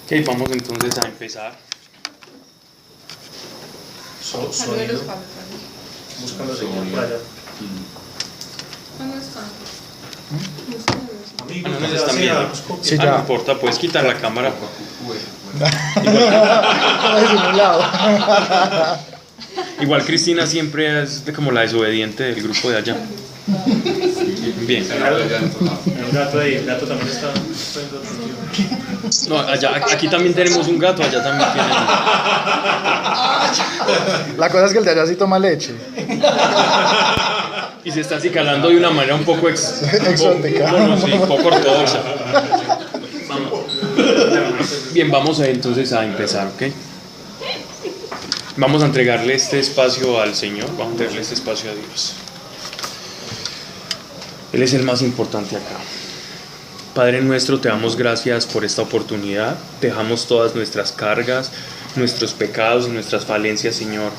Ok, vamos entonces a empezar. Sonido. Buscando señal por allá. ¿Cuándo están? Ah, no nos están viendo. Sí, No ya. importa, puedes quitar la cámara. Es un lado. Igual Cristina siempre es como la desobediente del grupo de allá. Bien. El gato ahí, el gato también está viendo atención. No, allá, aquí también tenemos un gato, allá también tienen. La cosa es que el de allá sí toma leche. Y se está acicalando de una manera un poco Exótica. Bueno, sí, un poco ortodoxa. Bien, vamos entonces a empezar, ¿ok? Vamos a entregarle este espacio al Señor, vamos a entregarle este espacio a Dios. Él es el más importante acá. Padre nuestro, te damos gracias por esta oportunidad. Dejamos todas nuestras cargas, nuestros pecados y nuestras falencias, Señor,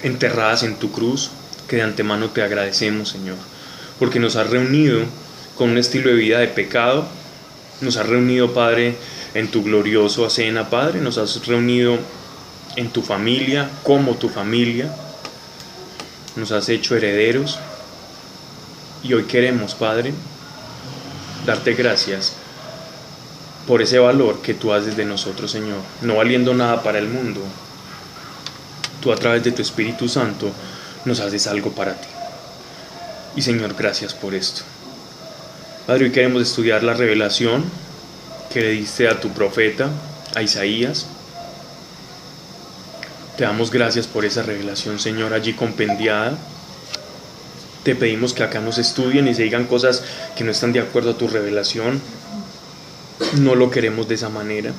enterradas en tu cruz, que de antemano te agradecemos, Señor, porque nos has reunido con un estilo de vida de pecado. Nos has reunido, Padre, en tu gloriosa cena, Padre. Nos has reunido en tu familia, como tu familia. Nos has hecho herederos. Y hoy queremos, Padre, darte gracias por ese valor que tú haces de nosotros, Señor, no valiendo nada para el mundo. Tú a través de tu Espíritu Santo nos haces algo para ti. Y Señor, gracias por esto. Padre, hoy queremos estudiar la revelación que le diste a tu profeta, a Isaías. Te damos gracias por esa revelación, Señor, allí compendiada. Te pedimos que acá nos estudien y se digan cosas que no están de acuerdo a tu revelación. No lo queremos de esa manera.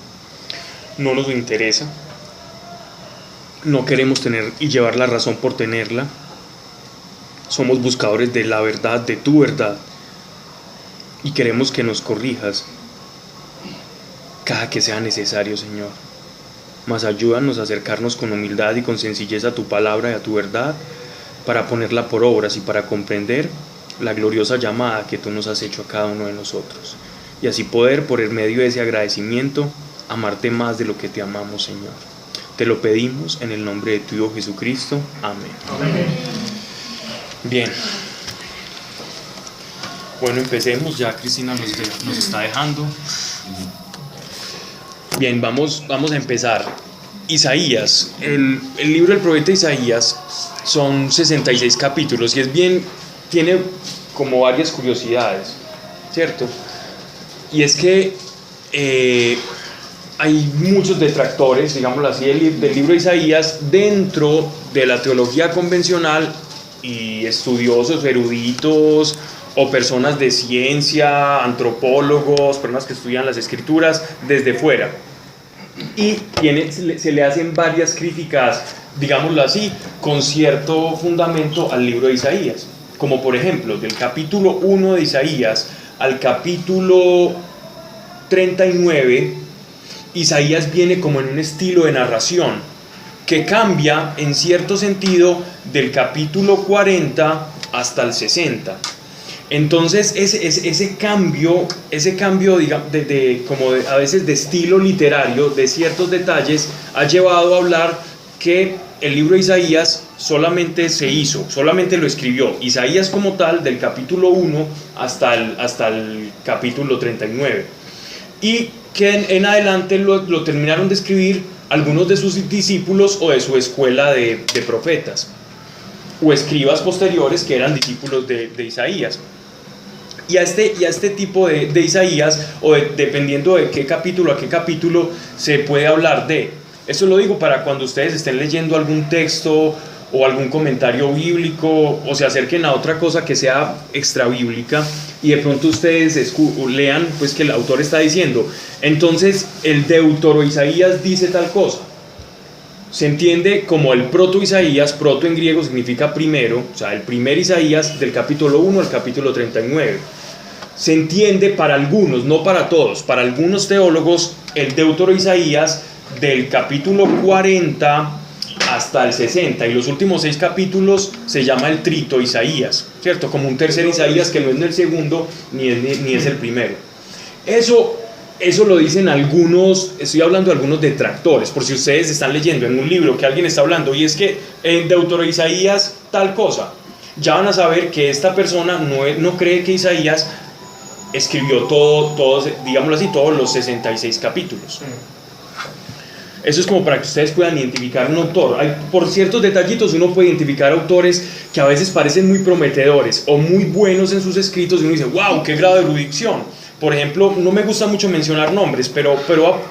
No nos interesa. No queremos tener y llevar la razón por tenerla. Somos buscadores de la verdad, de tu verdad. Y queremos que nos corrijas cada que sea necesario, Señor. Mas ayúdanos a acercarnos con humildad y con sencillez a tu palabra y a tu verdad, para ponerla por obras y para comprender la gloriosa llamada que tú nos has hecho a cada uno de nosotros. Y así poder, por el medio de ese agradecimiento, amarte más de lo que te amamos, Señor. Te lo pedimos en el nombre de tu Hijo Jesucristo. Amén. Amén. Bien. Bueno, empecemos. Ya Cristina nos está dejando. Bien, vamos a empezar. Isaías, el libro del profeta Isaías son 66 capítulos y tiene como varias curiosidades, ¿cierto? Y es que hay muchos detractores, digámoslo así, del libro de Isaías dentro de la teología convencional, y estudiosos, eruditos o personas de ciencia, antropólogos, personas que estudian las escrituras desde fuera. Y se le hacen varias críticas, digámoslo así, con cierto fundamento al libro de Isaías. Como por ejemplo, del capítulo 1 de Isaías al capítulo 39, Isaías viene como en un estilo de narración que cambia en cierto sentido del capítulo 40 hasta el 60. Entonces ese cambio digamos, a veces de estilo literario, de ciertos detalles, ha llevado a hablar que el libro de Isaías solamente lo escribió Isaías como tal, del capítulo 1 hasta el capítulo 39, y que en adelante lo terminaron de escribir algunos de sus discípulos o de su escuela de profetas o escribas posteriores que eran discípulos de Isaías. Y a este tipo de Isaías, dependiendo de qué capítulo a qué capítulo, se puede hablar de. Eso lo digo para cuando ustedes estén leyendo algún texto o algún comentario bíblico o se acerquen a otra cosa que sea extrabíblica y de pronto ustedes lean pues que el autor está diciendo, entonces el Deutero Isaías dice tal cosa. Se entiende como el proto Isaías, proto en griego significa primero, o sea, el primer Isaías del capítulo 1 al capítulo 39. Se entiende para algunos, no para todos, para algunos teólogos, el Deutero Isaías del capítulo 40 hasta el 60, y los últimos 6 capítulos se llama el Trito Isaías, ¿cierto? Como un tercer Isaías que no es ni el segundo ni es el primero. Eso eso lo dicen algunos, estoy hablando de algunos detractores, por si ustedes están leyendo en un libro que alguien está hablando y es que en Deutero Isaías tal cosa, ya van a saber que esta persona no cree que Isaías escribió todos, digámoslo así, todos los 66 capítulos. Eso es como para que ustedes puedan identificar un autor. Por ciertos detallitos uno puede identificar autores que a veces parecen muy prometedores o muy buenos en sus escritos y uno dice, wow, qué grado de erudición. Por ejemplo, no me gusta mucho mencionar nombres, pero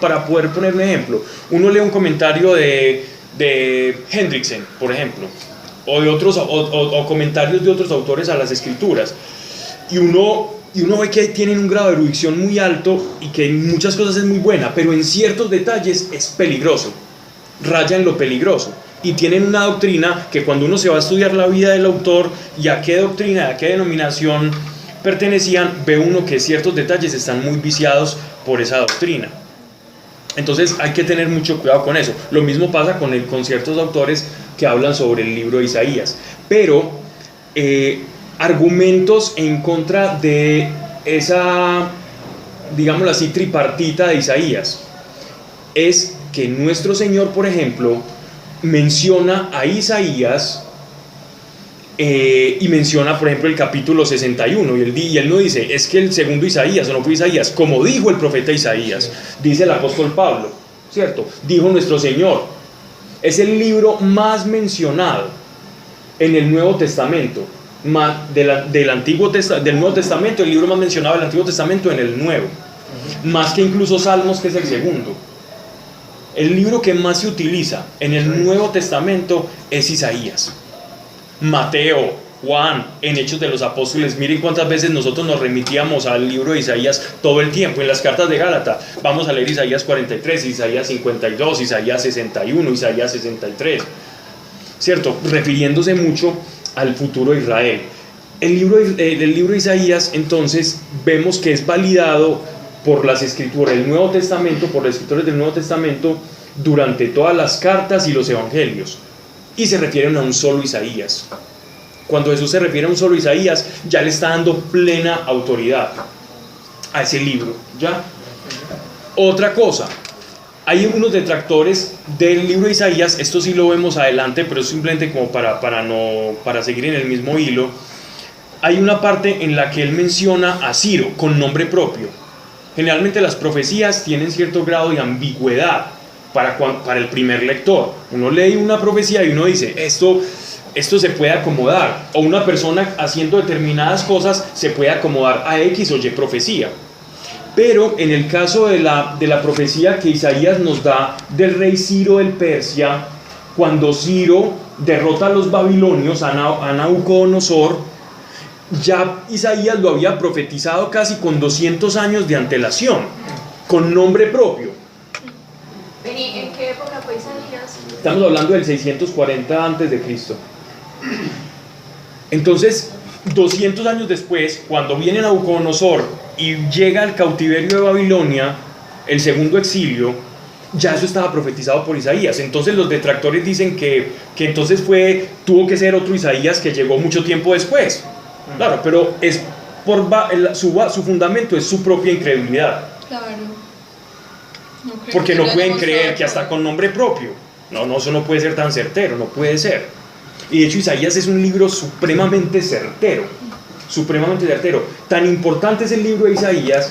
para poder poner un ejemplo, uno lee un comentario de Hendrickson, por ejemplo, o de otros, o comentarios de otros autores a las escrituras, y uno ve que tienen un grado de erudición muy alto y que en muchas cosas es muy buena, pero en ciertos detalles es peligroso, raya en lo peligroso, y tienen una doctrina que cuando uno se va a estudiar la vida del autor y a qué doctrina, a qué denominación pertenecían, ve uno que ciertos detalles están muy viciados por esa doctrina. Entonces hay que tener mucho cuidado con eso. Lo mismo pasa con ciertos autores que hablan sobre el libro de Isaías, pero argumentos en contra de esa, digámoslo así, tripartita de Isaías es que nuestro Señor, por ejemplo, menciona a Isaías y menciona, por ejemplo, el capítulo 61 y él no dice, es que el segundo Isaías o no fue Isaías, como dijo el profeta Isaías, dice el apóstol Pablo, ¿cierto? Dijo nuestro Señor. Es el libro más mencionado en el Nuevo Testamento, del Nuevo Testamento, el libro más mencionado del Antiguo Testamento en el Nuevo, más que incluso Salmos, que es el segundo. El libro que más se utiliza en el Nuevo Testamento es Isaías. Mateo, Juan, en Hechos de los Apóstoles, miren cuántas veces nosotros nos remitíamos al libro de Isaías todo el tiempo. En las cartas de Gálatas vamos a leer Isaías 43, Isaías 52, Isaías 61, Isaías 63, ¿cierto? Refiriéndose mucho al futuro de Israel. El libro de Isaías, entonces, vemos que es validado por las escrituras del Nuevo Testamento, por los escritores del Nuevo Testamento, durante todas las cartas y los evangelios. Y se refieren a un solo Isaías. Cuando Jesús se refiere a un solo Isaías, ya le está dando plena autoridad a ese libro, ¿ya? Otra cosa, hay unos detractores del libro de Isaías, esto sí lo vemos adelante, pero es simplemente como para seguir en el mismo hilo. Hay una parte en la que él menciona a Ciro con nombre propio. Generalmente las profecías tienen cierto grado de ambigüedad para el primer lector. Uno lee una profecía y uno dice, esto se puede acomodar, o una persona haciendo determinadas cosas se puede acomodar a X o Y profecía. Pero en el caso de la profecía que Isaías nos da del rey Ciro del Persia, cuando Ciro derrota a los babilonios, a Nabucodonosor, ya Isaías lo había profetizado casi con 200 años de antelación, con nombre propio. ¿En qué época fue Isaías? Estamos hablando del 640 antes de Cristo. Entonces, 200 años después, cuando viene Nabucodonosor y llega al cautiverio de Babilonia, el segundo exilio, ya eso estaba profetizado por Isaías. Entonces los detractores dicen que entonces tuvo que ser otro Isaías que llegó mucho tiempo después. Claro, pero es su fundamento es su propia incredulidad. Claro. Porque no pueden creer que hasta con nombre propio. No, eso no puede ser tan certero, no puede ser. Y de hecho Isaías es un libro supremamente certero. Tan importante es el libro de Isaías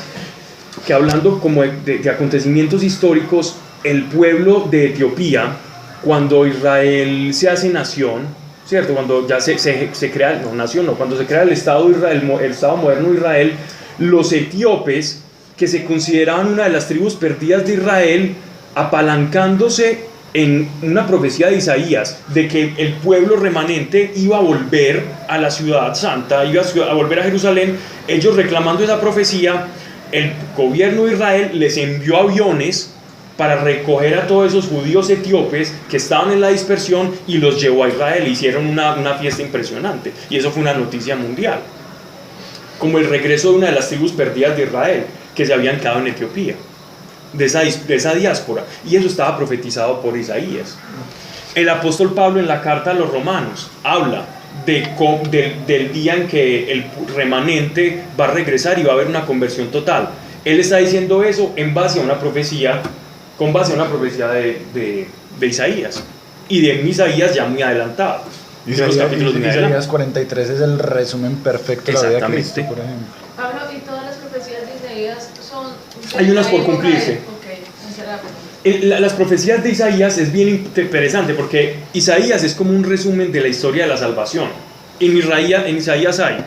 que, hablando como de acontecimientos históricos, el pueblo de Etiopía, cuando Israel se hace nación, ¿cierto? Cuando ya se crea, cuando se crea el Estado moderno de Israel, los etíopes, que se consideraban una de las tribus perdidas de Israel, apalancándose en una profecía de Isaías de que el pueblo remanente iba a volver a la ciudad santa, iba a volver a Jerusalén, ellos reclamando esa profecía, el gobierno de Israel les envió aviones para recoger a todos esos judíos etíopes que estaban en la dispersión y los llevó a Israel. Hicieron una fiesta impresionante y eso fue una noticia mundial, como el regreso de una de las tribus perdidas de Israel que se habían quedado en Etiopía, de esa diáspora, y eso estaba profetizado por Isaías. El apóstol Pablo, en la carta a los romanos, habla del día en que el remanente va a regresar y va a haber una conversión total. Él está diciendo eso en base a una profecía, con base a una profecía de Isaías, y de Isaías ya muy adelantado. Isaías 43 es el resumen perfecto de la vida de Exactamente. Cristo, por ejemplo. Pablo, ¿y todas las profecías de Isaías son... Hay unas por de la época cumplirse. Ok, sinceramente. Las profecías de Isaías es bien interesante porque Isaías es como un resumen de la historia de la salvación. En Isaías hay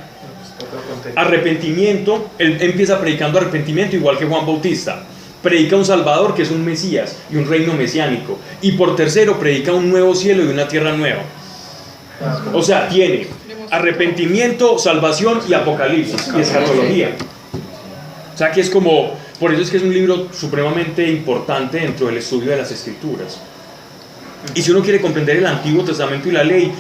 arrepentimiento, él empieza predicando arrepentimiento igual que Juan Bautista. Predica un Salvador que es un Mesías y un reino mesiánico. Y por tercero predica un nuevo cielo y una tierra nueva. O sea, tiene arrepentimiento, salvación y apocalipsis y escatología. O sea que es como, por eso es que es un libro supremamente importante dentro del estudio de las Escrituras. Y si uno quiere comprender el Antiguo Testamento y la ley,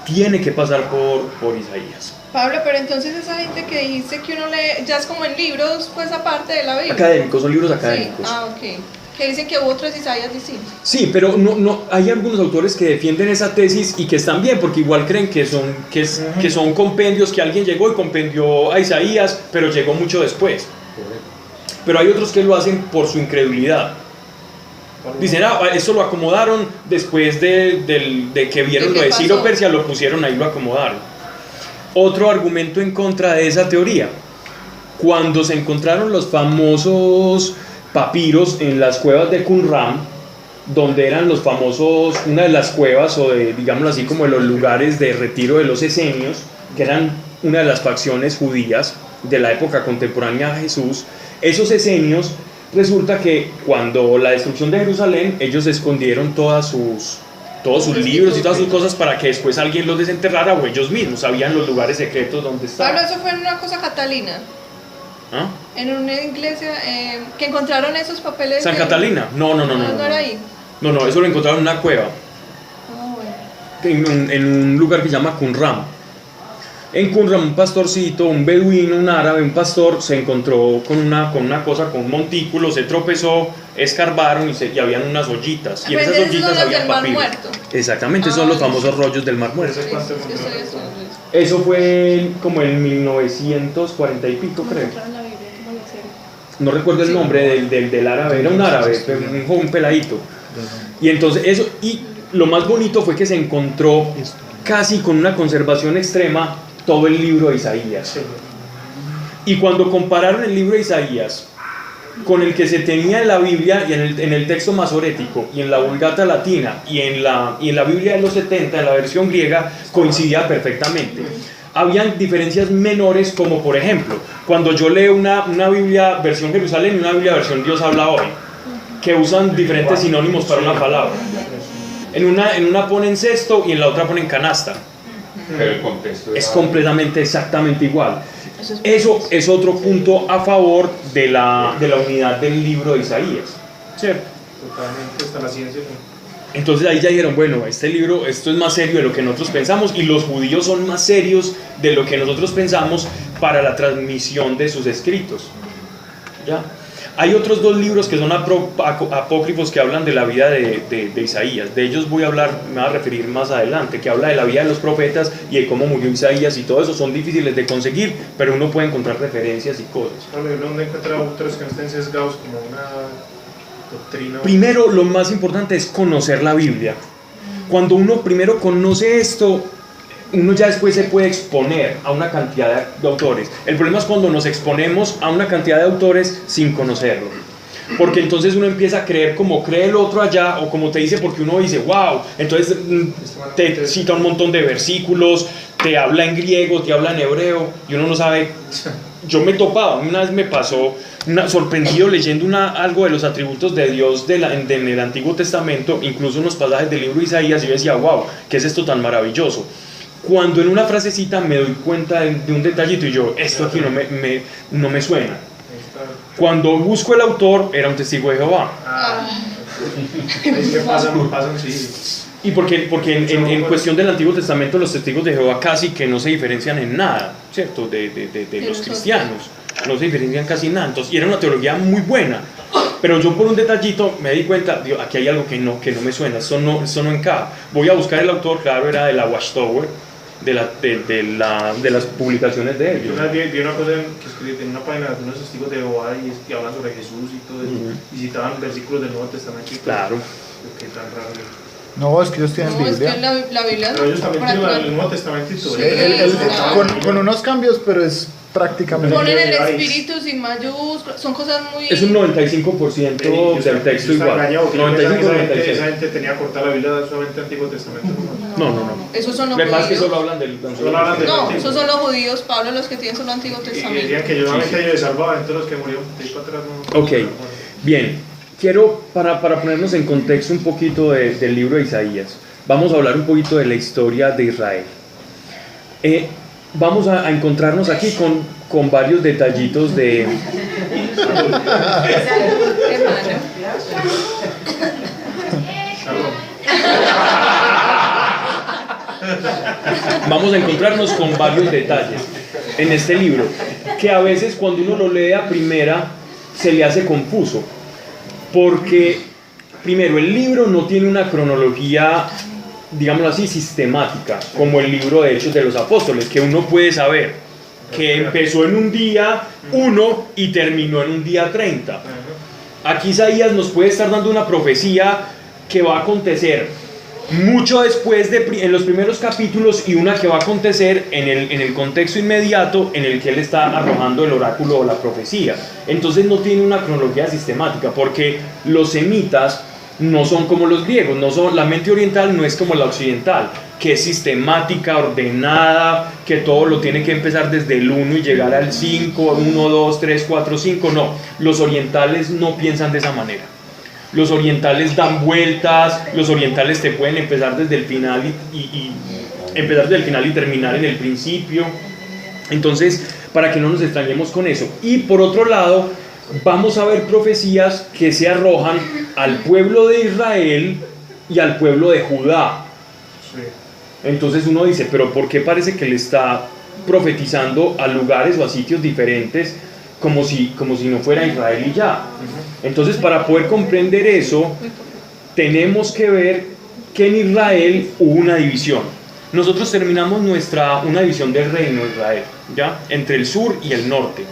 tiene que pasar por Isaías. Pablo, pero entonces esa gente que dice que uno lee, ya es como en libros, pues aparte de la Biblia. Académicos, son libros académicos. Sí. Ah, ok. Que dicen que hubo otros Isaías distintos. Sí, pero no, hay algunos autores que defienden esa tesis y que están bien, porque igual creen que son compendios, que alguien llegó y compendió a Isaías, pero llegó mucho después. Pero hay otros que lo hacen por su incredulidad. Dicen, eso lo acomodaron después de que vieron lo de Ciro Persia, lo pusieron ahí, lo acomodaron. Otro argumento en contra de esa teoría: cuando se encontraron los famosos papiros en las cuevas de Qumran, donde eran los famosos, una de las cuevas, o de, digámoslo así, como de los lugares de retiro de los esenios, que eran una de las facciones judías de la época contemporánea a Jesús. Esos esenios, resulta que cuando la destrucción de Jerusalén, ellos escondieron todos sus libros y todas sus cosas para que después alguien los desenterrara, o ellos mismos sabían los lugares secretos donde estaban. Pablo, eso fue en una cosa catalina. ¿Ah? En una iglesia que encontraron esos papeles. ¿San Catalina? No. No era ahí. No, eso lo encontraron en una cueva, Ah, bueno. en un lugar que se llama Qumran. En Qumran, un pastorcito, un beduino, un árabe, un pastor, se encontró con una cosa, con un montículo, se tropezó, escarbaron y habían unas ollitas. Y en esas ollitas había papiros. Exactamente, son los famosos rollos del Mar Muerto. Eso fue como en 1940 y pico, creo. No recuerdo el nombre del árabe, era un árabe, un peladito. Y entonces eso, y lo más bonito fue que se encontró casi con una conservación extrema todo el libro de Isaías. Y cuando compararon el libro de Isaías con el que se tenía en la Biblia y en el texto masorético y en la Vulgata latina y en la Biblia de los 70, en la versión griega, coincidía perfectamente. Habían diferencias menores, como por ejemplo, cuando yo leo una Biblia versión Jerusalén y una Biblia versión Dios habla hoy, que usan diferentes sinónimos para una palabra. En una ponen cesto y en la otra ponen canasta. Pero el contexto es completamente, exactamente igual. Eso es otro punto a favor de la unidad del libro de Isaías, ¿cierto? Totalmente, hasta la ciencia. Entonces ahí ya dijeron, bueno, este libro, esto es más serio de lo que nosotros pensamos, y los judíos son más serios de lo que nosotros pensamos para la transmisión de sus escritos. ¿Ya? Hay otros dos libros que son apócrifos que hablan de la vida de Isaías. De ellos me voy a referir más adelante, que habla de la vida de los profetas y de cómo murió Isaías y todo eso. Son difíciles de conseguir, pero uno puede encontrar referencias y cosas. ¿Dónde encuentra autores que no estén sesgados como una doctrina? Primero, lo más importante es conocer la Biblia. Cuando uno primero conoce esto, uno ya después se puede exponer a una cantidad de autores. El problema es cuando nos exponemos a una cantidad de autores sin conocerlo, porque entonces uno empieza a creer como cree el otro allá, o como te dice, porque uno dice wow, entonces te cita un montón de versículos, te habla en griego, te habla en hebreo, y uno no sabe. Yo me he topado, una vez me pasó sorprendido leyendo algo de los atributos de Dios en el Antiguo Testamento, incluso unos pasajes del libro de Isaías, y yo decía wow, ¿qué es esto tan maravilloso? Cuando en una frasecita me doy cuenta de un detallito y yo, esto aquí no me suena. Cuando busco el autor, era un testigo de Jehová. Es que pasan, sí. Y porque en cuestión del Antiguo Testamento, los testigos de Jehová casi que no se diferencian en nada, ¿cierto? De los cristianos. No se diferencian casi nada. Entonces, y era una teología muy buena. Pero yo por un detallito me di cuenta, digo, aquí hay algo que no me suena, eso no encaja. Voy a buscar el autor, claro, era de la Watchtower. de las publicaciones de Yo ellos. una vez vi una cosa que escribí en una página de unos testigos de Jehová y hablan sobre Jesús y todo eso, y citaban versículos del Nuevo Testamento y todo. Claro. Qué tan raro. No, es que ellos tienen No, es que Biblia. la Biblia Pero ellos también tienen prácticamente- el Nuevo Testamento y todo. Con unos cambios, pero es prácticamente. ponen el Ahí. espíritu sin mayúsculas, son cosas muy... Es un 95% del texto igual. 95-96. Esa gente tenía cortada la Biblia solamente Antiguo Testamento. No. Esos son los Lo que pasa es que judíos. solo hablan del Solo hablan del No, Antiguo. esos son los judíos, Pablo, los que tienen solo Antiguo Y Testamento. decían que yo solamente ellos salvaba, entonces los que murieron de ahí para atrás no. Ok, bien. Quiero, para ponernos en contexto un poquito del libro de Isaías, vamos a hablar un poquito de la historia de Israel. Vamos a encontrarnos aquí con varios detallitos de... Hermano. Vamos a encontrarnos con varios detalles en este libro, que a veces cuando uno lo lee a primera se le hace confuso, porque primero el libro no tiene una cronología, digámoslo así, sistemática, como el libro de Hechos de los Apóstoles, que uno puede saber que empezó en un día 1 y terminó en un día 30. Aquí Isaías nos puede estar dando una profecía que va a acontecer mucho después en los primeros capítulos y una que va a acontecer en el contexto inmediato en el que él está arrojando el oráculo o la profecía. Entonces no tiene una cronología sistemática, porque los semitas no son como los griegos, la mente oriental no es como la occidental, que es sistemática, ordenada, que todo lo tiene que empezar desde el 1 y llegar al 5, 1, 2, 3, 4, 5, no, los orientales no piensan de esa manera. Los orientales dan vueltas, los orientales te pueden empezar desde el final y empezar desde el final y terminar en el principio. Entonces, para que no nos extrañemos con eso. Y por otro lado, vamos a ver profecías que se arrojan al pueblo de Israel y al pueblo de Judá. Entonces uno dice, pero ¿por qué parece que le está profetizando a lugares o a sitios diferentes como si no fuera Israel y ya? Entonces, para poder comprender eso, tenemos que ver que en Israel hubo una división. Nosotros terminamos una división del reino de Israel, ¿ya? Entre el sur y el norte.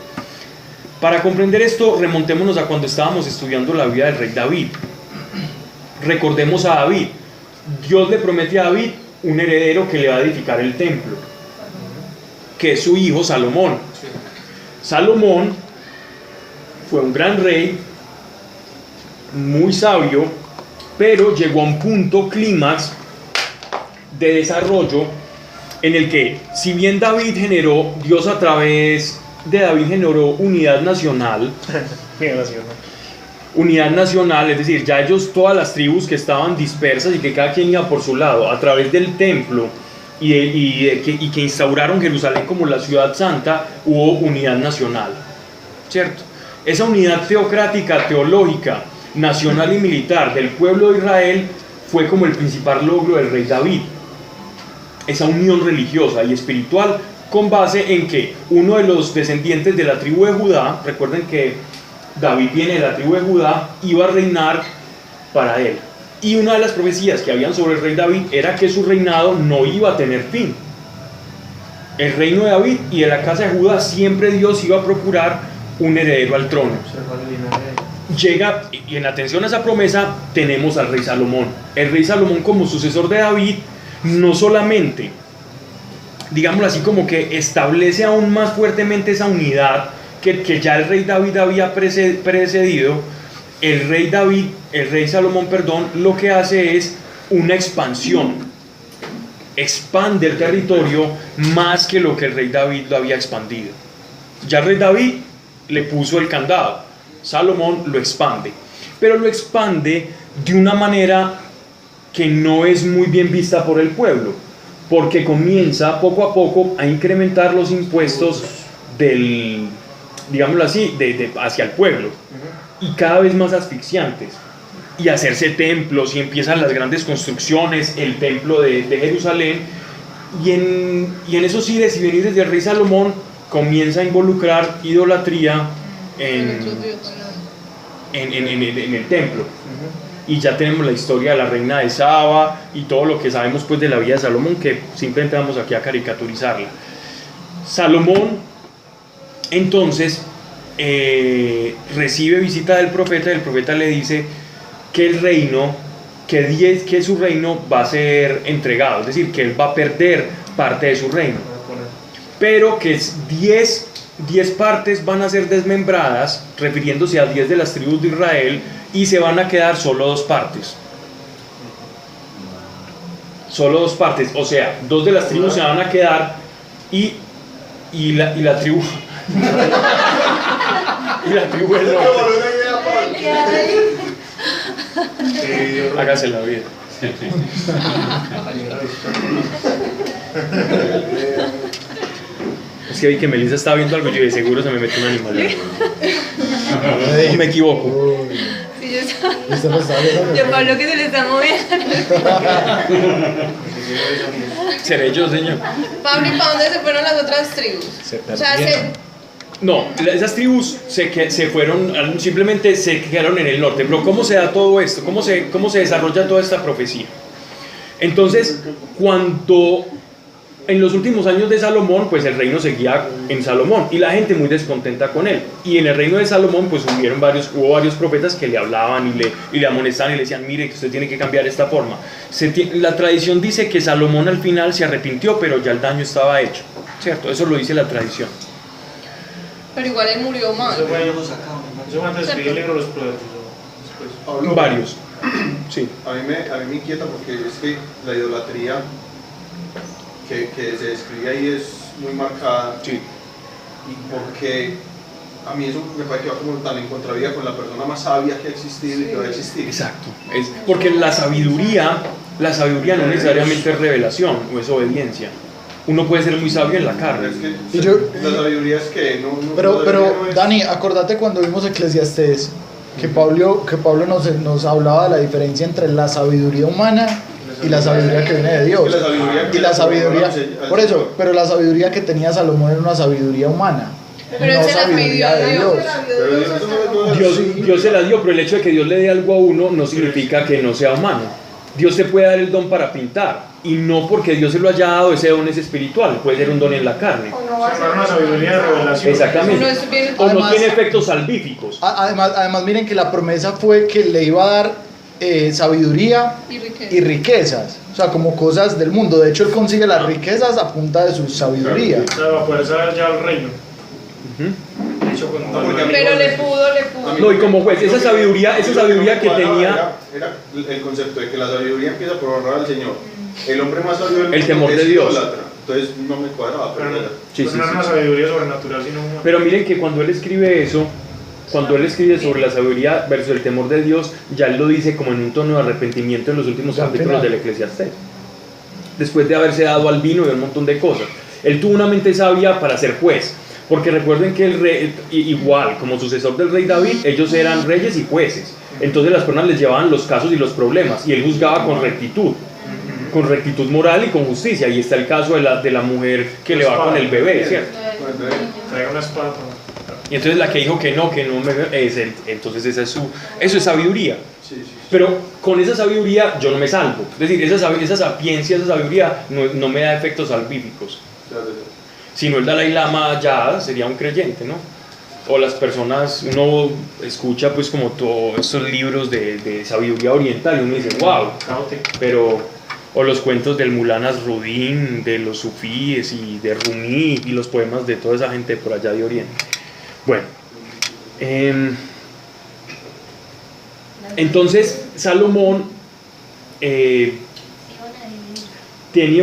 Para comprender esto, remontémonos a cuando estábamos estudiando la vida del rey David. Recordemos a David. Dios le promete a David un heredero que le va a edificar el templo, que es su hijo Salomón. Salomón fue un gran rey, muy sabio, pero llegó a un punto clímax de desarrollo en el que, si bien Dios a través de David generó unidad nacional, es decir, ya ellos, todas las tribus que estaban dispersas y que cada quien iba por su lado, a través del templo y que instauraron Jerusalén como la ciudad santa, hubo unidad nacional, ¿cierto? Esa unidad teocrática, teológica, nacional y militar del pueblo de Israel fue como el principal logro del rey David. Esa unión religiosa y espiritual con base en que uno de los descendientes de la tribu de Judá, recuerden que David viene de la tribu de Judá, iba a reinar para él. Y una de las profecías que habían sobre el rey David era que su reinado no iba a tener fin. El reino de David y de la casa de Judá siempre Dios iba a procurar un heredero al trono. Llega, y en atención a esa promesa, tenemos al rey Salomón. El rey Salomón, como sucesor de David, no solamente, digámoslo así, como que establece aún más fuertemente esa unidad que ya el rey David había precedido. El rey Salomón, lo que hace es una expansión, expande el territorio más que lo que el rey David lo había expandido. Ya el rey David le puso el candado, Salomón lo expande, pero lo expande de una manera que no es muy bien vista por el pueblo, porque comienza poco a poco a incrementar los impuestos digámoslo así, hacia el pueblo, y cada vez más asfixiantes, y hacerse templos, y empiezan las grandes construcciones, el templo de Jerusalén, y en esos ires y venires del rey Salomón comienza a involucrar idolatría en el templo. y ya tenemos la historia de la reina de Saba y todo lo que sabemos pues de la vida de Salomón, que simplemente vamos aquí a caricaturizarla. Salomón entonces recibe visita del profeta y el profeta le dice que el reino, que su reino va a ser entregado, es decir, que él va a perder parte de su reino, pero que 10 partes van a ser desmembradas, refiriéndose a 10 de las tribus de Israel, y se van a quedar solo 2 partes. Solo 2 partes, o sea, 2 de las tribus se van a quedar y la tribu y la tribu del norte. Hágase la vida. Es que vi que Melissa estaba viendo algo y yo de seguro se me metió un animal. ¿O me equivoco? Sí, yo Pablo que se le está moviendo. ¿Seré yo, señor? Pablo, ¿y para dónde se fueron las otras tribus? O sea, No, esas tribus se fueron, simplemente se quedaron en el norte. Pero ¿cómo se da todo esto? ¿Cómo se desarrolla toda esta profecía? Entonces, cuando en los últimos años de Salomón, pues el reino seguía en Salomón y la gente muy descontenta con él. Y en el reino de Salomón, pues hubo varios profetas que le hablaban y le amonestaban y le decían, mire, que usted tiene que cambiar esta forma. La tradición dice que Salomón al final se arrepintió, pero ya el daño estaba hecho, ¿cierto? Eso lo dice la tradición. Pero igual él murió mal. Eso fue antes de escribir el libro de los Proverbios. Pablo, Varios. Sí. A mí me inquieta porque es que la idolatría que se describe ahí es muy marcada. Sí. Y porque a mí eso me parece que va como tan en contravía con la persona más sabia que ha existido y que va a existir. Exacto. Porque la sabiduría no necesariamente es revelación o es obediencia. Uno puede ser muy sabio en la carne. Es que Y yo- la sabiduría es que no Pero no es- Dani, acordate cuando vimos Eclesiastés que Pablo nos hablaba de la diferencia entre la sabiduría humana y la sabiduría que viene de Dios. Y la sabiduría que Y la sabiduría, al por eso, Señor. pero la sabiduría que tenía Salomón era una sabiduría humana, Pero no él se la pidió sabiduría a de Dios. Dios. Pero Dios no es- Dios se la dio, pero el hecho de que Dios le dé algo a uno no significa que no sea humano. Dios te puede dar el don para pintar, y no porque Dios se lo haya dado, ese don es espiritual, puede ser un don en la carne. O no va a ser Una sabiduría de revelación. Exactamente. Uno es bien- O no Además- tiene efectos salvíficos. Además, miren que la promesa fue que le iba a dar sabiduría Y riqueza. y riquezas, o sea, como cosas del mundo. De hecho, él consigue las riquezas a punta de su sabiduría. O sea, va a poder saber ya el reino. Ujú. De hecho, con No, porque a mí- Pero le pudo. a mí- No, y como juez, esa lo que- sabiduría lo que me cuadraba tenía- era el concepto de que la sabiduría empieza por honrar al Señor. El hombre más sabio del El mundo temor es de Dios. idólatra. Entonces no me cuadraba, pero Pero, era- Sí, pero sí, no sí. es una sabiduría sobrenatural, sino una. Pero miren que cuando él escribe eso, cuando él escribe sobre la sabiduría versus el temor de Dios, ya él lo dice como en un tono de arrepentimiento en los últimos Ya al capítulos final. del Eclesiastés. Después de haberse dado al vino y a un montón de cosas. Él tuvo una mente sabia para ser juez. Porque recuerden que el rey, igual como sucesor del rey David, ellos eran reyes y jueces. Entonces las personas les llevaban los casos y los problemas y él juzgaba con rectitud moral y con justicia. Y está el caso de la mujer que le va con el bebé, ¿cierto? Traiga una espada. Y entonces la que dijo que no entonces eso es sabiduría. Sí, sí, sí. Pero con esa sabiduría yo no me salvo. Es decir, esa sapiencia, esa sabiduría no me da efectos salvíficos. Claro. Si no, el Dalai Lama ya sería un creyente, ¿no? O las personas, uno escucha pues como todos estos libros de sabiduría oriental y uno dice, wow, pero, o los cuentos del Mullah Nasruddin, de los sufíes y de Rumi y los poemas de toda esa gente por allá de Oriente. Bueno, entonces Salomón tiene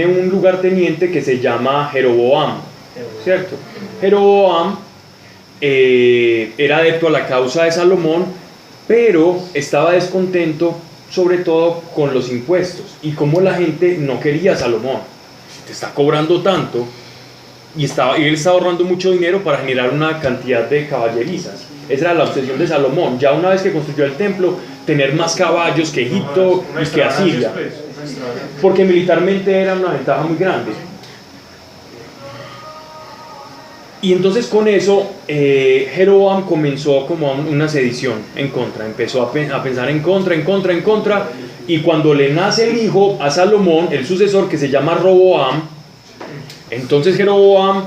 un lugarteniente que se llama Jeroboam, ¿cierto? Jeroboam era adepto a la causa de Salomón, pero estaba descontento sobre todo con los impuestos y cómo la gente no quería a Salomón. Te está cobrando tanto y él estaba ahorrando mucho dinero para generar una cantidad de caballerizas. Esa era la obsesión de Salomón. Ya una vez que construyó el templo, tener más caballos que Egipto y que Asiria, porque militarmente era una ventaja muy grande. Y entonces con eso Jeroboam comenzó como una sedición en contra, empezó a pensar en contra, y cuando le nace el hijo a Salomón, el sucesor que se llama Roboam, entonces Jeroboam,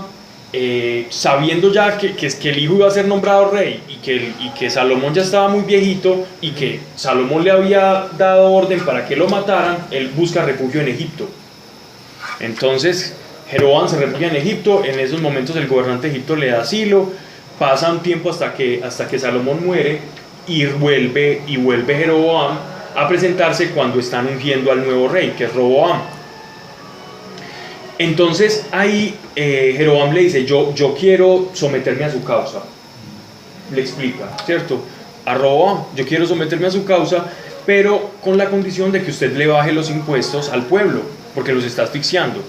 sabiendo ya que el hijo iba a ser nombrado rey y que Salomón ya estaba muy viejito y que Salomón le había dado orden para que lo mataran, él busca refugio en Egipto. Entonces Jeroboam se refugia en Egipto. En esos momentos el gobernante de Egipto le da asilo, pasa un tiempo hasta que Salomón muere, y vuelve Jeroboam a presentarse cuando están ungiendo al nuevo rey, que es Roboam. Entonces ahí Jeroboam le dice, yo quiero someterme a su causa. Le explica, ¿cierto? A Roboam, yo quiero someterme a su causa, pero con la condición de que usted le baje los impuestos al pueblo, porque los está asfixiando.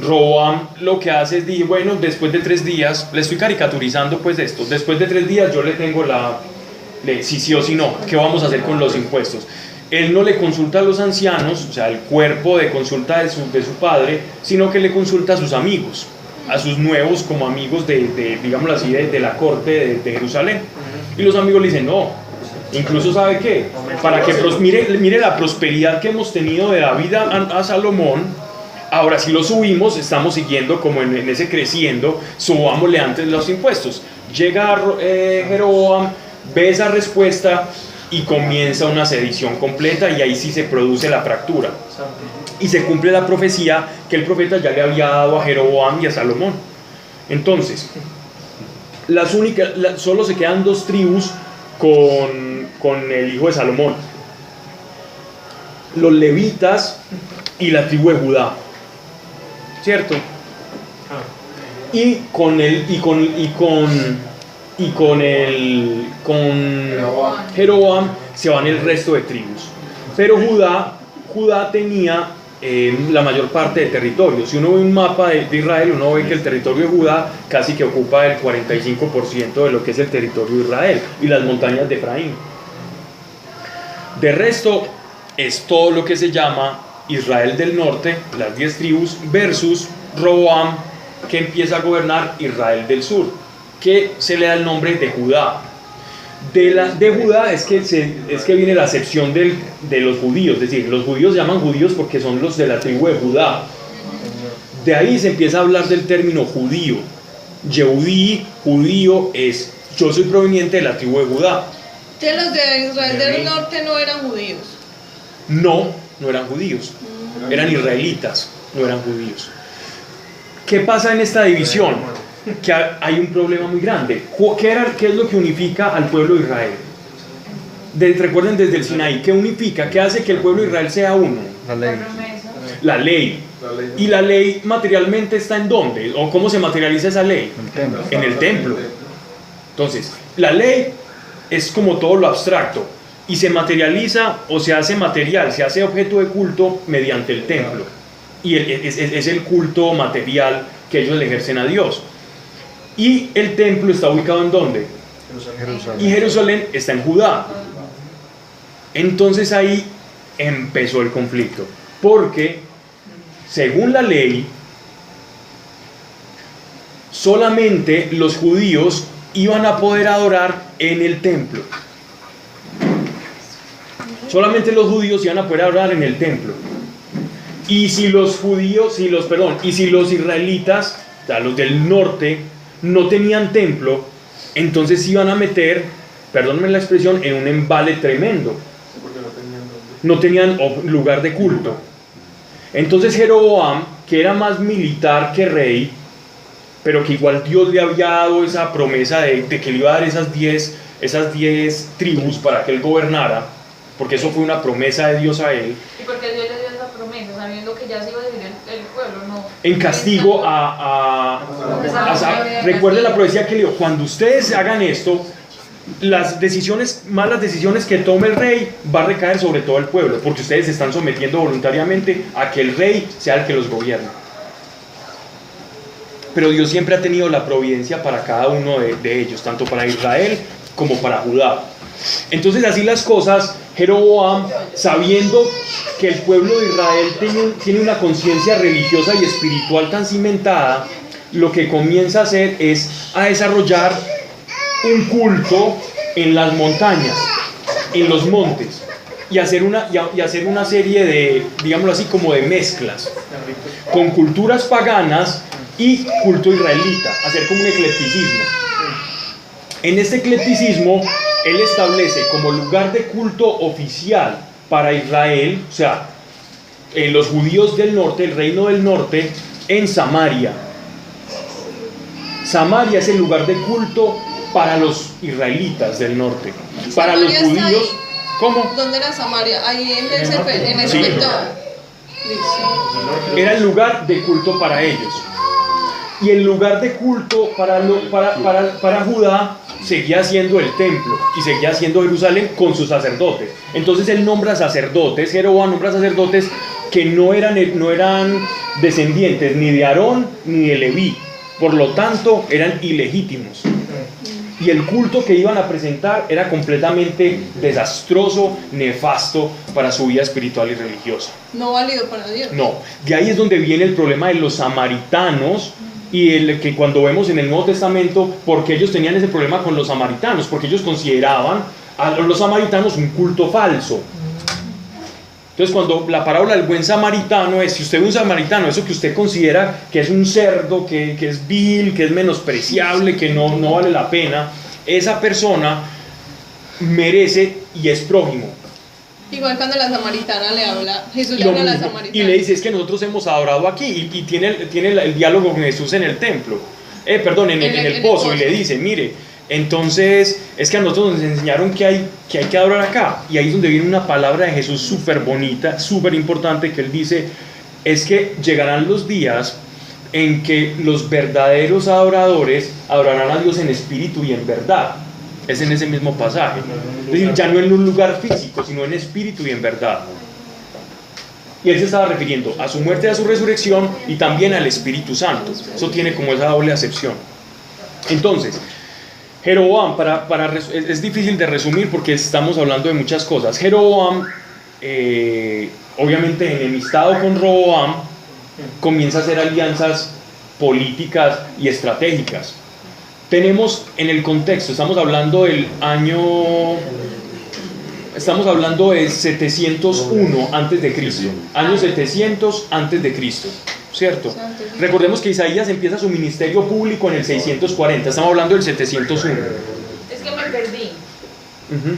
Roboam lo que hace es, dije, bueno, después de 3 días, le estoy caricaturizando pues esto, después de 3 días yo le tengo si sí o si no, ¿qué vamos a hacer con los impuestos? Él no le consulta a los ancianos, o sea, el cuerpo de consulta de su padre, sino que le consulta a sus amigos, a sus nuevos como amigos digámoslo así, de la corte de Jerusalén. Y los amigos le dicen, no, incluso ¿sabe qué? Para que mire la prosperidad que hemos tenido de David a Salomón, ahora si lo subimos, estamos siguiendo como en ese creciendo, subámosle antes los impuestos. Llega Jeroboam, ve esa respuesta y comienza una sedición completa, y ahí sí se produce la fractura. Y se cumple la profecía que el profeta ya le había dado a Jeroboam y a Salomón. Entonces, solo se quedan 2 tribus con el hijo de Salomón: los levitas y la tribu de Judá, ¿cierto? Y con Jeroboam se van el resto de tribus. Pero Judá tenía la mayor parte del territorio. Si uno ve un mapa de Israel, uno ve que el territorio de Judá casi que ocupa el 45% de lo que es el territorio de Israel y las montañas de Efraín. De resto es todo lo que se llama Israel del norte, las 10 tribus, versus Roboam, que empieza a gobernar Israel del sur, que se le da el nombre de Judá. De Judá es que viene la acepción de los judíos, es decir, los judíos se llaman judíos porque son los de la tribu de Judá. De ahí se empieza a hablar del término judío. Yehudí, judío, es yo soy proveniente de la tribu de Judá. Que los de Israel del norte no eran judíos. No eran judíos, eran israelitas, no eran judíos. ¿Qué pasa en esta división? Que hay un problema muy grande. ¿Qué es lo que unifica al pueblo de Israel? Recuerden desde el Sinaí, ¿qué unifica? ¿Qué hace que el pueblo de Israel sea uno? La ley. ¿Y la ley materialmente está en dónde? ¿O cómo se materializa esa ley? En el templo. Entonces, la ley es como todo lo abstracto, y se materializa o se hace material, se hace objeto de culto mediante el templo. Y es el culto material que ellos le ejercen a Dios. Y el templo está ubicado ¿en dónde? Jerusalén. Y Jerusalén está en Judá. Entonces ahí empezó el conflicto, porque según la ley solamente los judíos iban a poder adorar en el templo. Solamente los judíos iban a poder adorar en el templo. Y si los israelitas, o sea, los del norte, no tenían templo, entonces iban a meter, perdónenme la expresión, en un embale tremendo. No tenían lugar de culto. Entonces Jeroboam, que era más militar que rey, pero que igual Dios le había dado esa promesa de que le iba a dar esas 10 tribus para que él gobernara, porque eso fue una promesa de Dios a él. ¿Y por qué Dios le dio esa promesa, sabiendo que ya se iba a dividir el pueblo? No. En castigo recuerden la profecía que le dio: cuando ustedes hagan esto, malas decisiones que tome el rey va a recaer sobre todo el pueblo, porque ustedes se están sometiendo voluntariamente a que el rey sea el que los gobierne. Pero Dios siempre ha tenido la providencia para cada uno de ellos, tanto para Israel como para Judá. Entonces, así las cosas, Jeroboam, sabiendo que el pueblo de Israel tiene una conciencia religiosa y espiritual tan cimentada, lo que comienza a hacer es a desarrollar un culto en las montañas, en los montes, y hacer una serie de, digámoslo así, como de mezclas con culturas paganas y culto israelita, hacer como un eclecticismo. En este eclecticismo, él establece como lugar de culto oficial para Israel, o sea, los judíos del norte, el reino del norte, en Samaria. Samaria es el lugar de culto para los israelitas del norte. Para los Samaria está judíos, ahí. ¿cómo? ¿Dónde era Samaria? Ahí en el Sí. sector. Listo. Era el lugar de culto para ellos. Y el lugar de culto para Judá seguía siendo el templo y seguía siendo Jerusalén con sus sacerdotes. Entonces él nombra sacerdotes, Jeroboam nombra sacerdotes que no eran descendientes ni de Aarón ni de Leví, por lo tanto eran ilegítimos. Y el culto que iban a presentar era completamente desastroso, nefasto para su vida espiritual y religiosa. No válido para Dios. No, de ahí es donde viene el problema de los samaritanos y el que cuando vemos en el Nuevo Testamento, porque ellos tenían ese problema con los samaritanos, porque ellos consideraban a los samaritanos un culto falso. Entonces, cuando la parábola del buen samaritano es, si usted ve un samaritano, eso que usted considera que es un cerdo, que es vil, que es menospreciable, que no vale la pena, esa persona merece y es prójimo. Igual cuando la samaritana le habla, Jesús le Lo habla a la mismo. samaritana. Y le dice, es que nosotros hemos adorado aquí, y tiene el diálogo con Jesús en el templo, en el pozo, y le dice, mire, entonces es que a nosotros nos enseñaron que hay que adorar acá, y ahí es donde viene una palabra de Jesús súper bonita, súper importante, que él dice, es que llegarán los días en que los verdaderos adoradores adorarán a Dios en espíritu y en verdad. Es en ese mismo pasaje. Es decir, ya no en un lugar físico, sino en espíritu y en verdad. Y él se estaba refiriendo a su muerte y a su resurrección y también al Espíritu Santo. Eso tiene como esa doble acepción. Entonces, Jeroboam, es difícil de resumir porque estamos hablando de muchas cosas. Jeroboam, obviamente enemistado con Roboam, comienza a hacer alianzas políticas y estratégicas. Tenemos en el contexto, estamos hablando del año, estamos hablando de 701 antes de Cristo, año 700 antes de Cristo, ¿cierto? Recordemos que Isaías empieza su ministerio público en el 640, estamos hablando del 701. Es que me perdí. Uh-huh.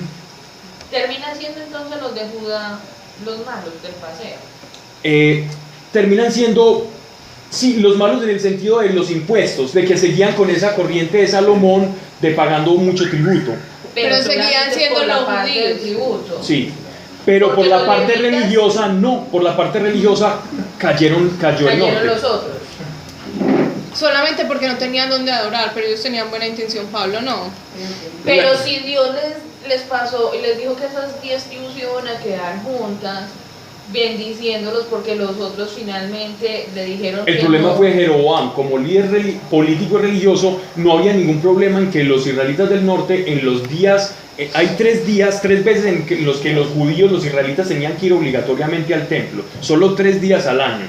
Termina siendo entonces los de Judá los malos del paseo. Terminan siendo, sí, los malos en el sentido de los impuestos, de que seguían con esa corriente de Salomón de pagando mucho tributo. Pero seguían siendo por la los parte del judíos. tributo. Sí, pero Porque por la los parte levitas- religiosa no, por la parte religiosa cayó el Cayeron norte. los otros. Solamente porque no tenían dónde adorar, pero ellos tenían buena intención, Pablo no. Pero si Dios les pasó y les dijo que esas 10 tribus iban a quedar juntas, bendiciéndolos porque los otros finalmente le dijeron El que problema no. fue Jeroboam, como líder político y religioso, no había ningún problema en que los israelitas del norte, en los días, hay 3 días, 3 veces en los que los judíos, los israelitas tenían que ir obligatoriamente al templo, solo 3 días al año.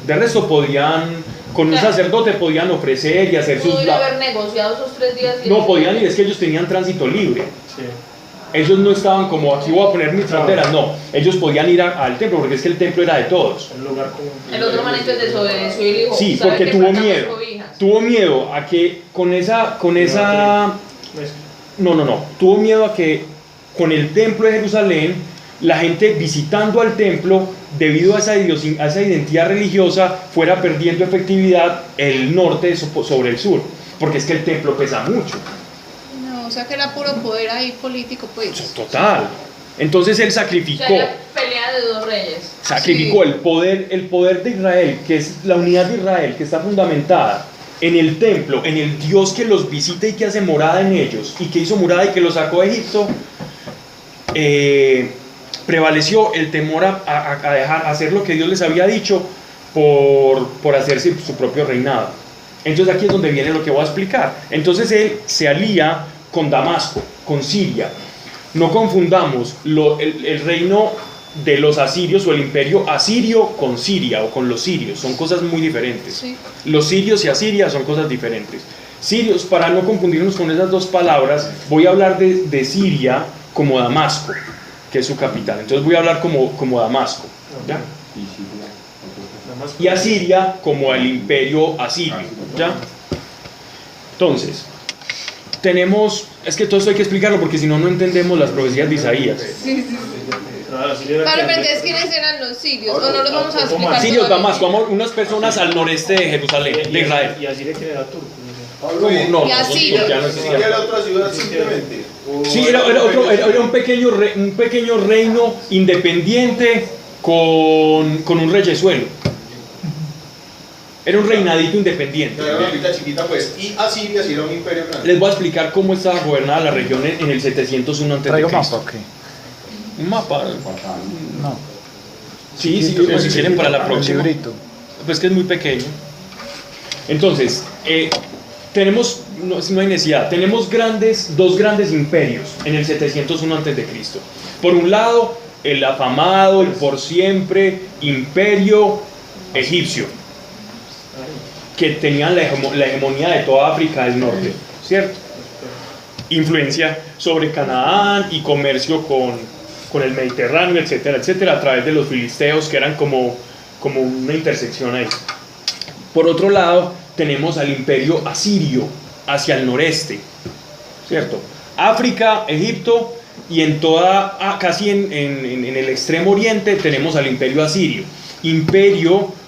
De resto podían, con un Claro. sacerdote podían ofrecer y hacer sus... Pudo haber negociado esos 3 días. y No, podían ir, es que ellos tenían tránsito libre. Sí. Ellos no estaban como aquí voy a poner mis fronteras, no. Ellos podían ir al templo porque es que el templo era de todos. El lugar común. El otro man entonces desobedeció y le dijo, Sí, ¿sabe porque qué? tuvo Faltan miedo. las cobijas. Tuvo miedo a que con esa... Tuvo miedo a que con el templo de Jerusalén, la gente visitando al templo, debido a esa identidad religiosa, fuera perdiendo efectividad el norte sobre el sur. Porque es que el templo pesa mucho. No, o sea que era puro poder ahí político, pues. Total. Entonces él O sacrificó. sea, era pelea de 2 reyes. Sacrificó Sí. el poder de Israel, que es la unidad de Israel, que está fundamentada en el templo, en el Dios que los visita y que hace morada en ellos, y que hizo morada y que los sacó de Egipto. Prevaleció el temor a hacer lo que Dios les había dicho por hacer su propio reinado. Entonces aquí es donde viene lo que voy a explicar. Entonces él se alía con Damasco, con Siria. No confundamos el reino de los asirios o el imperio asirio con Siria o con los sirios, son cosas muy diferentes. Sí. Los sirios y Asiria son cosas diferentes. Sirios, para no confundirnos con esas dos palabras, voy a hablar de Siria como Damasco, que es su capital. Entonces voy a hablar como Damasco, ¿ya? Y Asiria como el imperio asirio, ¿ya? Entonces, tenemos, es que todo esto hay que explicarlo porque si no, no entendemos las profecías de Isaías. Ah, Pablo, pero entonces, ¿quiénes eran los sirios? ¿O no los vamos a explicar? Sirios, todavía? Damasco, unas personas al noreste de Jerusalén, de Israel. Y así le queda turco. Pablo, No, Y son asirio. turquianos, ¿y era otra ciudad simplemente? Sí, era un pequeño reino independiente con un reyesuelo. Era un reinadito independiente. Era una vida chiquita, pues. Y Asiria sí era un imperio grande. Les voy a explicar cómo estaba gobernada la región en el 701 a.C. ¿Traigo mapa o qué? Un mapa. No. Sí, sí, Chiquito, si quieren para la el próxima. librito. Pues que es muy pequeño. Entonces, tenemos, no hay necesidad, tenemos dos grandes imperios en el 701 a.C. Por un lado, el afamado y por siempre imperio egipcio, que tenían la hegemonía de toda África del Norte, ¿cierto? Influencia sobre Canaán y comercio con el Mediterráneo, etcétera, etcétera, a través de los filisteos, que eran como una intersección ahí. Por otro lado, tenemos al imperio asirio hacia el noreste, ¿cierto? África, Egipto, y casi en el extremo oriente tenemos al imperio asirio, imperio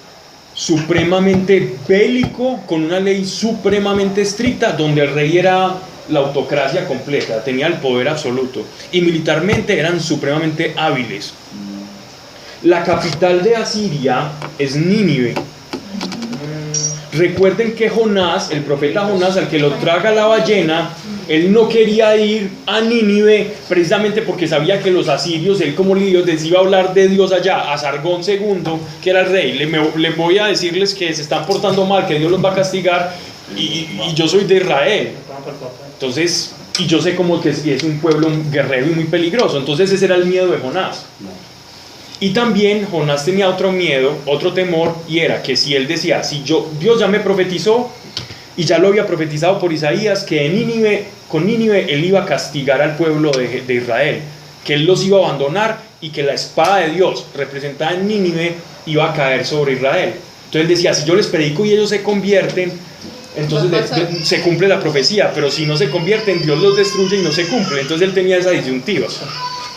supremamente bélico, con una ley supremamente estricta, donde el rey era la autocracia completa, tenía el poder absoluto, y militarmente eran supremamente hábiles. La capital de Asiria es Nínive. Recuerden que Jonás, el profeta Jonás, al que lo traga la ballena, él no quería ir a Nínive precisamente porque sabía que los asirios, él como líder, les iba a hablar de Dios allá, a Sargón II, que era el rey. Le voy a decirles que se están portando mal, que Dios los va a castigar, y yo soy de Israel. Entonces, y yo sé como que es un pueblo guerrero y muy peligroso. Entonces ese era el miedo de Jonás. Y también Jonás tenía otro miedo, otro temor, y era que si él decía, Dios ya me profetizó, y ya lo había profetizado por Isaías, que con Nínive él iba a castigar al pueblo de Israel, que él los iba a abandonar y que la espada de Dios representada en Nínive iba a caer sobre Israel. Entonces él decía, si yo les predico y ellos se convierten, entonces se cumple la profecía, pero si no se convierten, Dios los destruye y no se cumple. Entonces él tenía esa disyuntiva.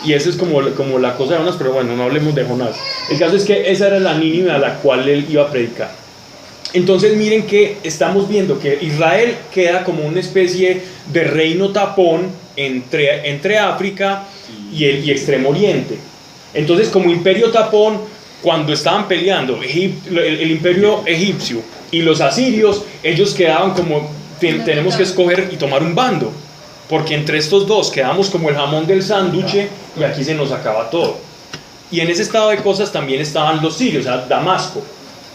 Y eso es como la cosa de Jonás, pero bueno, no hablemos de Jonás. El caso es que esa era la Nínive a la cual él iba a predicar. Entonces miren que estamos viendo que Israel queda como una especie de reino tapón entre África y Extremo Oriente. Entonces, como imperio tapón, cuando estaban peleando el imperio egipcio y los asirios, ellos quedaban como, tenemos que escoger y tomar un bando, porque entre estos dos quedamos como el jamón del sándwich y aquí se nos acaba todo. Y en ese estado de cosas también estaban los sirios, o sea, Damasco.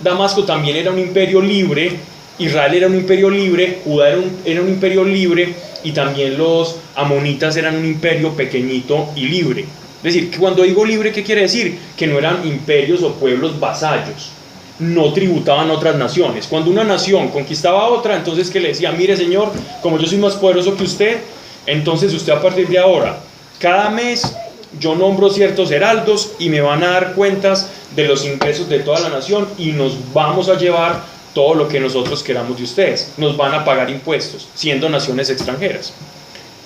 Damasco también era un imperio libre, Israel era un imperio libre, Judá era un imperio libre, y también los amonitas eran un imperio pequeñito y libre. Es decir, que cuando digo libre, ¿qué quiere decir? Que no eran imperios o pueblos vasallos, no tributaban a otras naciones. Cuando una nación conquistaba a otra, entonces que le decía, mire señor, como yo soy más poderoso que usted, entonces usted a partir de ahora, cada mes yo nombro ciertos heraldos y me van a dar cuentas de los ingresos de toda la nación y nos vamos a llevar todo lo que nosotros queramos de ustedes. Nos van a pagar impuestos, siendo naciones extranjeras.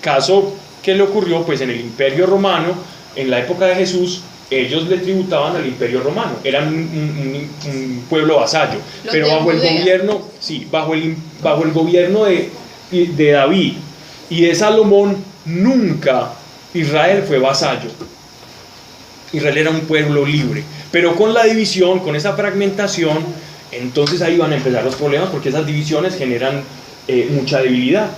Caso que le ocurrió pues en el Imperio Romano, en la época de Jesús, ellos le tributaban al Imperio Romano, eran un pueblo vasallo, pero bajo el gobierno, sí, bajo el gobierno de David y de Salomón, nunca Israel fue vasallo. Israel era un pueblo libre, pero con la división, con esa fragmentación, entonces ahí van a empezar los problemas, porque esas divisiones generan mucha debilidad.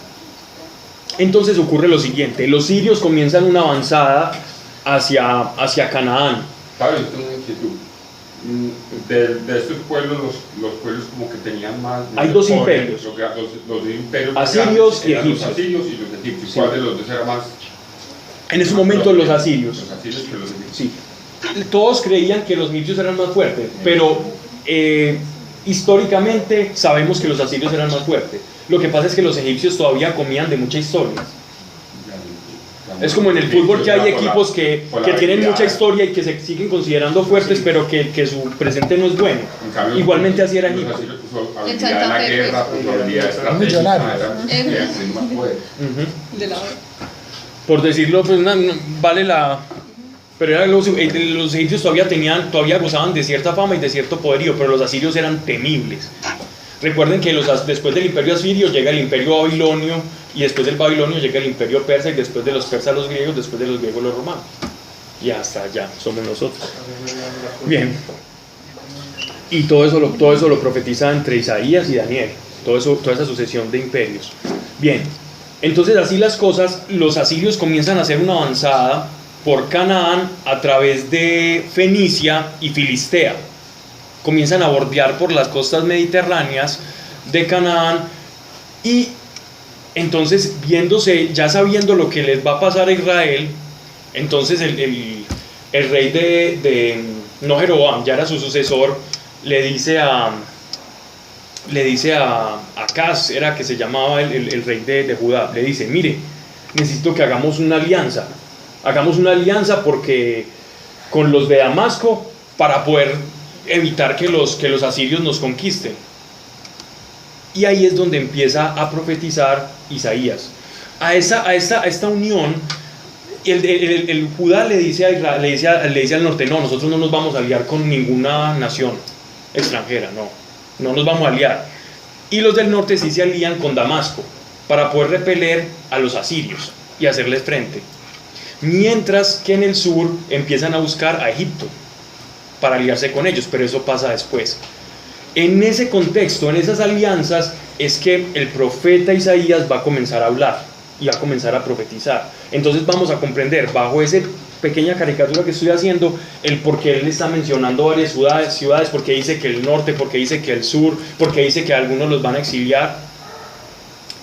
Entonces ocurre lo siguiente, los sirios comienzan una avanzada hacia Canaán. Pablo, yo tengo una inquietud. De estos pueblos, los pueblos como que tenían más... Hay dos imperios. Los imperios asirios y egipcios. Los asirios y los egipcios. Sí. ¿Cuál de los dos era más? En ese momento los asirios. Los asirios que los egipcios. Sí. todos creían que los egipcios eran más fuertes, pero históricamente sabemos que los asirios eran más fuertes. Lo que pasa es que los egipcios todavía comían de mucha historia. Es como en el fútbol que hay equipos que tienen mucha historia y que se siguen considerando fuertes, pero que su presente no es bueno. Igualmente así era Egipto. Su habilidad en la guerra, su habilidad estratégica, era más poder. De la Por decirlo, pues vale la... Pero era los egipcios todavía gozaban de cierta fama y de cierto poderío, pero los asirios eran temibles. Recuerden que después del imperio asirio llega el imperio babilonio, y después del babilonio llega el imperio persa, y después de los persas los griegos, después de los griegos los romanos. Y hasta allá somos nosotros. Bien. Y todo eso lo profetiza entre Isaías y Daniel, toda esa sucesión de imperios. Bien, entonces así las cosas, los asirios comienzan a hacer una avanzada por Canaán a través de Fenicia y Filistea. Comienzan a bordear por las costas mediterráneas de Canaán, y entonces ya sabiendo lo que les va a pasar a Israel, entonces el rey no Jeroboam, ya era su sucesor, le dice a Acaz, era que se llamaba el rey de Judá, le dice: mire, necesito que hagamos una alianza porque con los de Damasco, para poder evitar que los asirios nos conquisten. Y ahí es donde empieza a profetizar Isaías. A esta unión, el Judá le dice al norte: no, nosotros no nos vamos a aliar con ninguna nación extranjera, no nos vamos a aliar. Y los del norte sí se alían con Damasco para poder repeler a los asirios y hacerles frente. Mientras que en el sur empiezan a buscar a Egipto para aliarse con ellos, pero eso pasa después. En ese contexto, en esas alianzas, es que el profeta Isaías va a comenzar a hablar y va a comenzar a profetizar. Entonces vamos a comprender, bajo esa pequeña caricatura que estoy haciendo, el por qué él está mencionando varias ciudades, porque dice que el norte, porque dice que el sur, porque dice que algunos los van a exiliar.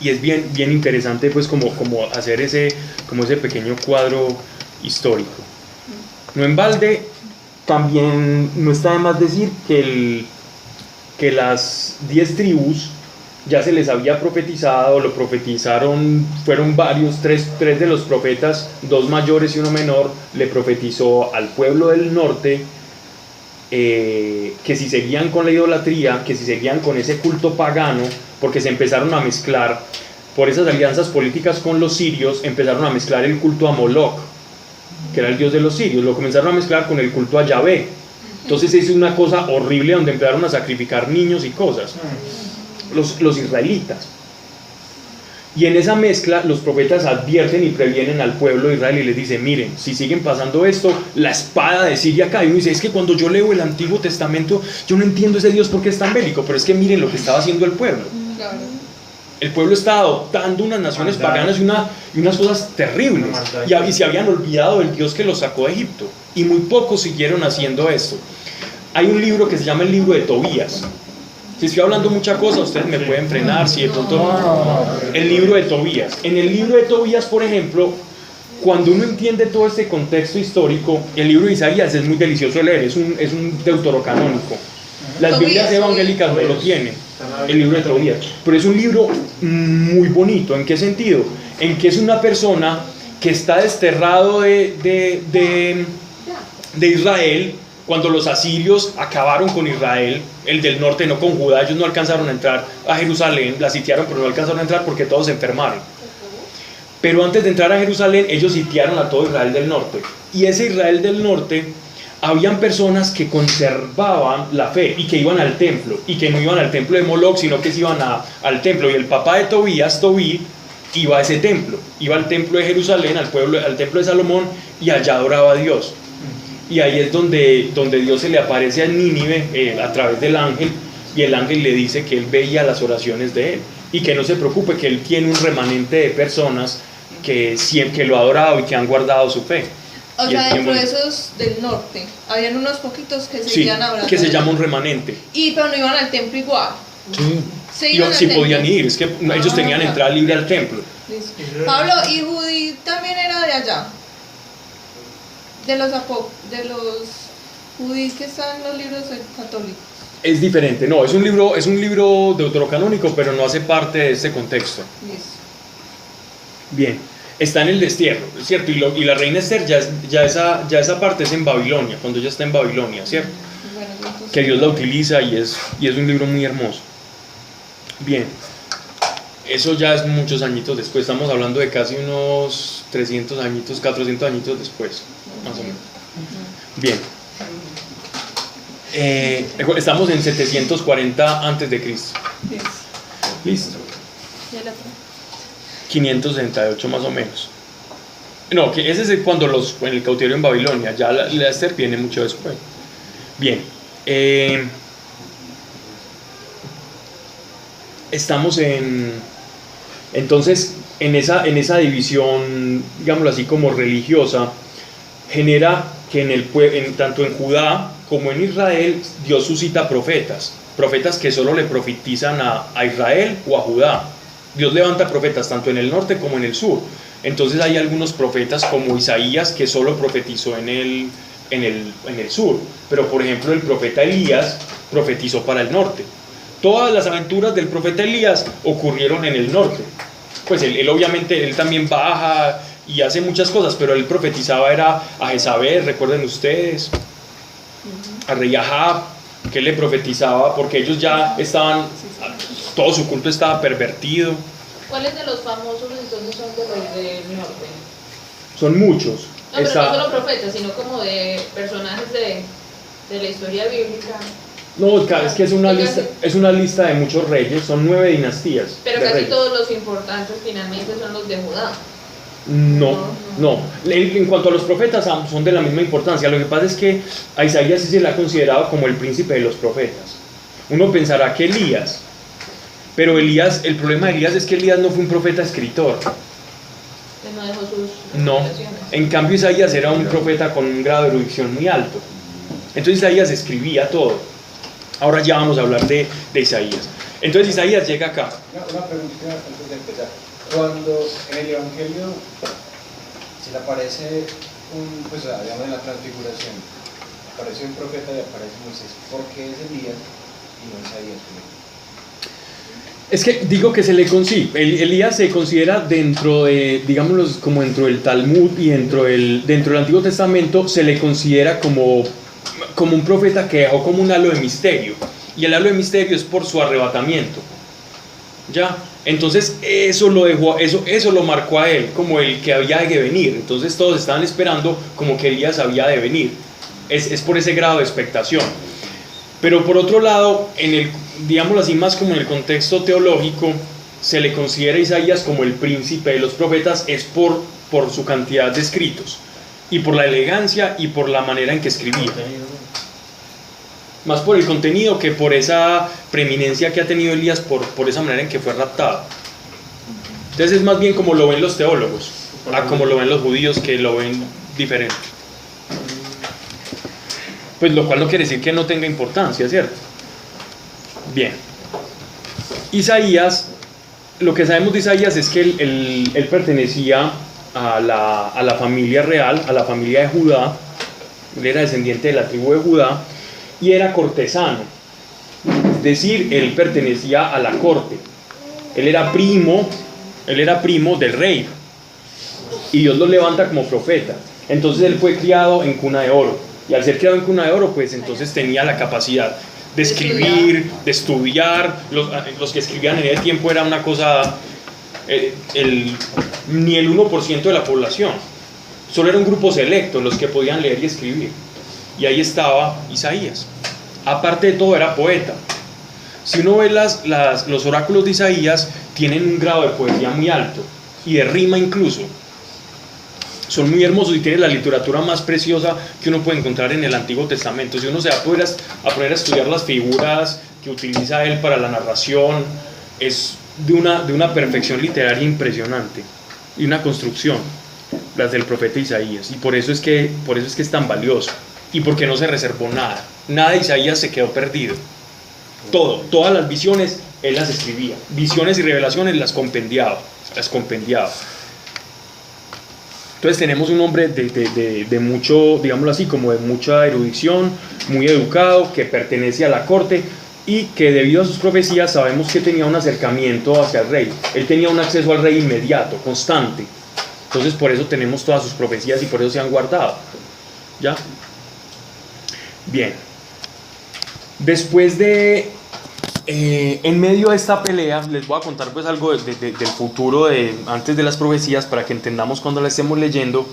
Y es bien interesante, pues, como hacer ese pequeño cuadro histórico. No en balde, también no está de más decir que las 10 tribus ya se les había profetizado, lo profetizaron, fueron varios, tres de los profetas, 2 mayores y 1 menor, le profetizó al pueblo del norte que si seguían con la idolatría, que si seguían con ese culto pagano, porque se empezaron a mezclar, por esas alianzas políticas con los sirios, empezaron a mezclar el culto a Moloch, que era el dios de los sirios, lo comenzaron a mezclar con el culto a Yahvé. Entonces se hizo una cosa horrible donde empezaron a sacrificar niños y cosas, los israelitas. Y en esa mezcla los profetas advierten y previenen al pueblo de Israel y les dicen: miren, si siguen pasando esto, la espada de Siria cae. Y uno dice: es que cuando yo leo el Antiguo Testamento, yo no entiendo ese Dios porque es tan bélico, pero es que miren lo que estaba haciendo el pueblo. Claro. El pueblo estaba adoptando unas naciones paganas y unas cosas terribles, y se habían olvidado del Dios que los sacó de Egipto, y muy pocos siguieron haciendo esto. Hay un libro que se llama el libro de Tobías. Si estoy hablando mucha cosa, ustedes me pueden frenar si de pronto. El libro de Tobías. En el libro de Tobías, por ejemplo, cuando uno entiende todo este contexto histórico, el libro de Isaías es muy delicioso de leer, es un deuterocanónico. Las Biblias evangélicas no lo tienen, el libro de Tobías, pero es un libro muy bonito. ¿En qué sentido? En que es una persona que está desterrado de Israel, cuando los asirios acabaron con Israel, el del norte, no con Judá. Ellos no alcanzaron a entrar a Jerusalén, la sitiaron, pero no alcanzaron a entrar porque todos se enfermaron. Pero antes de entrar a Jerusalén, ellos sitiaron a todo Israel del norte. Y ese Israel del norte, habían personas que conservaban la fe y que iban al templo, y que no iban al templo de Moloch, sino que se iban al templo. Y el papá de Tobías, Tobí, iba a ese templo, iba al templo de Jerusalén, al templo de Salomón, y allá adoraba a Dios. Y ahí es donde Dios se le aparece a Nínive a través del ángel, y el ángel le dice que él veía las oraciones de él, y que no se preocupe, que él tiene un remanente de personas que lo ha adorado y que han guardado su fe. O sea, dentro de esos del norte, habían unos poquitos que seguían hablando. Que se llama un remanente. Pero no iban al templo igual. Sí. Sí podían ir, es que ellos tenían entrada libre al templo. Listo. Pablo, ¿y Judí también era de allá? de los judíos que están en los libros católicos. Es diferente, no, es un libro deuterocanónico, pero no hace parte de este contexto. Listo. Bien, está en el destierro, ¿cierto? Y la reina Esther, ya esa parte es en Babilonia, cuando ella está en Babilonia, ¿cierto? Bueno, entonces, Que Dios la utiliza y es un libro muy hermoso. Bien, eso ya es muchos añitos después, estamos hablando de casi unos 300 añitos, 400 añitos después, más o menos. Bien. Estamos en 740 antes de Cristo. listo. Listo. Ya la otra. 568 más o menos. No, que ese es cuando en el cautiverio en Babilonia, ya la Esther viene mucho después. Bien. Estamos entonces en esa división, digámoslo así, como religiosa, genera que tanto en Judá como en Israel, Dios suscita profetas que solo le profetizan a Israel o a Judá. Dios levanta profetas tanto en el norte como en el sur. Entonces hay algunos profetas como Isaías que solo profetizó en el sur, pero por ejemplo el profeta Elías profetizó para el norte. Todas las aventuras del profeta Elías ocurrieron en el norte. Pues él obviamente, él también baja y hace muchas cosas, pero él profetizaba era a Jezabel, recuerden ustedes, a rey Ahab, que le profetizaba porque ellos ya estaban, todo su culto estaba pervertido. ¿Cuáles de los famosos entonces son de los del norte? Son muchos. No, pero no solo profetas, sino como de personajes de la historia bíblica. No, es que es una lista de muchos reyes, son 9 dinastías. Pero de casi reyes. todos los importantes finalmente son los de Judá. No. En cuanto a los profetas, son de la misma importancia. Lo que pasa es que a Isaías sí se le ha considerado como el príncipe de los profetas. Uno pensará que Elías, pero el problema de Elías es que Elías no fue un profeta escritor. Él no dejó sus No, revelaciones. en cambio Isaías era un profeta con un grado de erudición muy alto. Entonces Isaías escribía todo. Ahora ya vamos a hablar de Isaías. Entonces Isaías llega acá. Una preguntita antes de empezar. Cuando en el Evangelio se le aparece pues digamos en la transfiguración, aparece un profeta y aparece Moisés, ¿por qué es Elías y no Isaías? Es que digo que se le consigue. Elías se considera dentro de, digámoslo, como dentro del Talmud y dentro del Antiguo Testamento, se le considera como un profeta que dejó como un halo de misterio. Y el halo de misterio es por su arrebatamiento. ¿Ya? Entonces eso lo marcó a él como el que había de venir. Entonces todos estaban esperando como que Elías había de venir. Es por ese grado de expectación. Pero por otro lado, digámoslo así, más como en el contexto teológico, se le considera a Isaías como el príncipe de los profetas, es por su cantidad de escritos, y por la elegancia y por la manera en que escribía. Más por el contenido que por esa preeminencia que ha tenido Elías, por esa manera en que fue raptado. Entonces es más bien como lo ven los teólogos, a como lo ven los judíos, que lo ven diferente. Pues lo cual no quiere decir que no tenga importancia, ¿cierto? Bien. Isaías, lo que sabemos de Isaías es que él pertenecía a la familia real, a la familia de Judá. Él era descendiente de la tribu de Judá y era cortesano. Es decir, él pertenecía a la corte. Él era primo del rey. Y Dios lo levanta como profeta. Entonces él fue criado en cuna de oro. Y al ser criado en cuna de oro, pues entonces tenía la capacidad de escribir, de estudiar. Los que escribían en ese tiempo era una cosa, ni el 1% de la población. Solo era un grupo selecto los que podían leer y escribir. Y ahí estaba Isaías. Aparte de todo, era poeta. Si uno ve los oráculos de Isaías, tienen un grado de poesía muy alto y de rima incluso. Son muy hermosos y tienen la literatura más preciosa que uno puede encontrar en el Antiguo Testamento. Si uno se va a poner a estudiar las figuras que utiliza él para la narración, es de una perfección literaria impresionante y una construcción, las del profeta Isaías. Y por eso es que es tan valioso y porque no se reservó nada. Nada de Isaías se quedó perdido. Todas las visiones él las escribía. Visiones y revelaciones las compendiaba. Entonces tenemos un hombre de mucho, digámoslo así, como de mucha erudición, muy educado, que pertenece a la corte y que debido a sus profecías sabemos que tenía un acercamiento hacia el rey. Él tenía un acceso al rey inmediato, constante. Entonces por eso tenemos todas sus profecías y por eso se han guardado. ¿Ya? Bien. Después de... en medio de esta pelea, les voy a contar pues algo del futuro antes de las profecías para que entendamos cuando la estemos leyendo.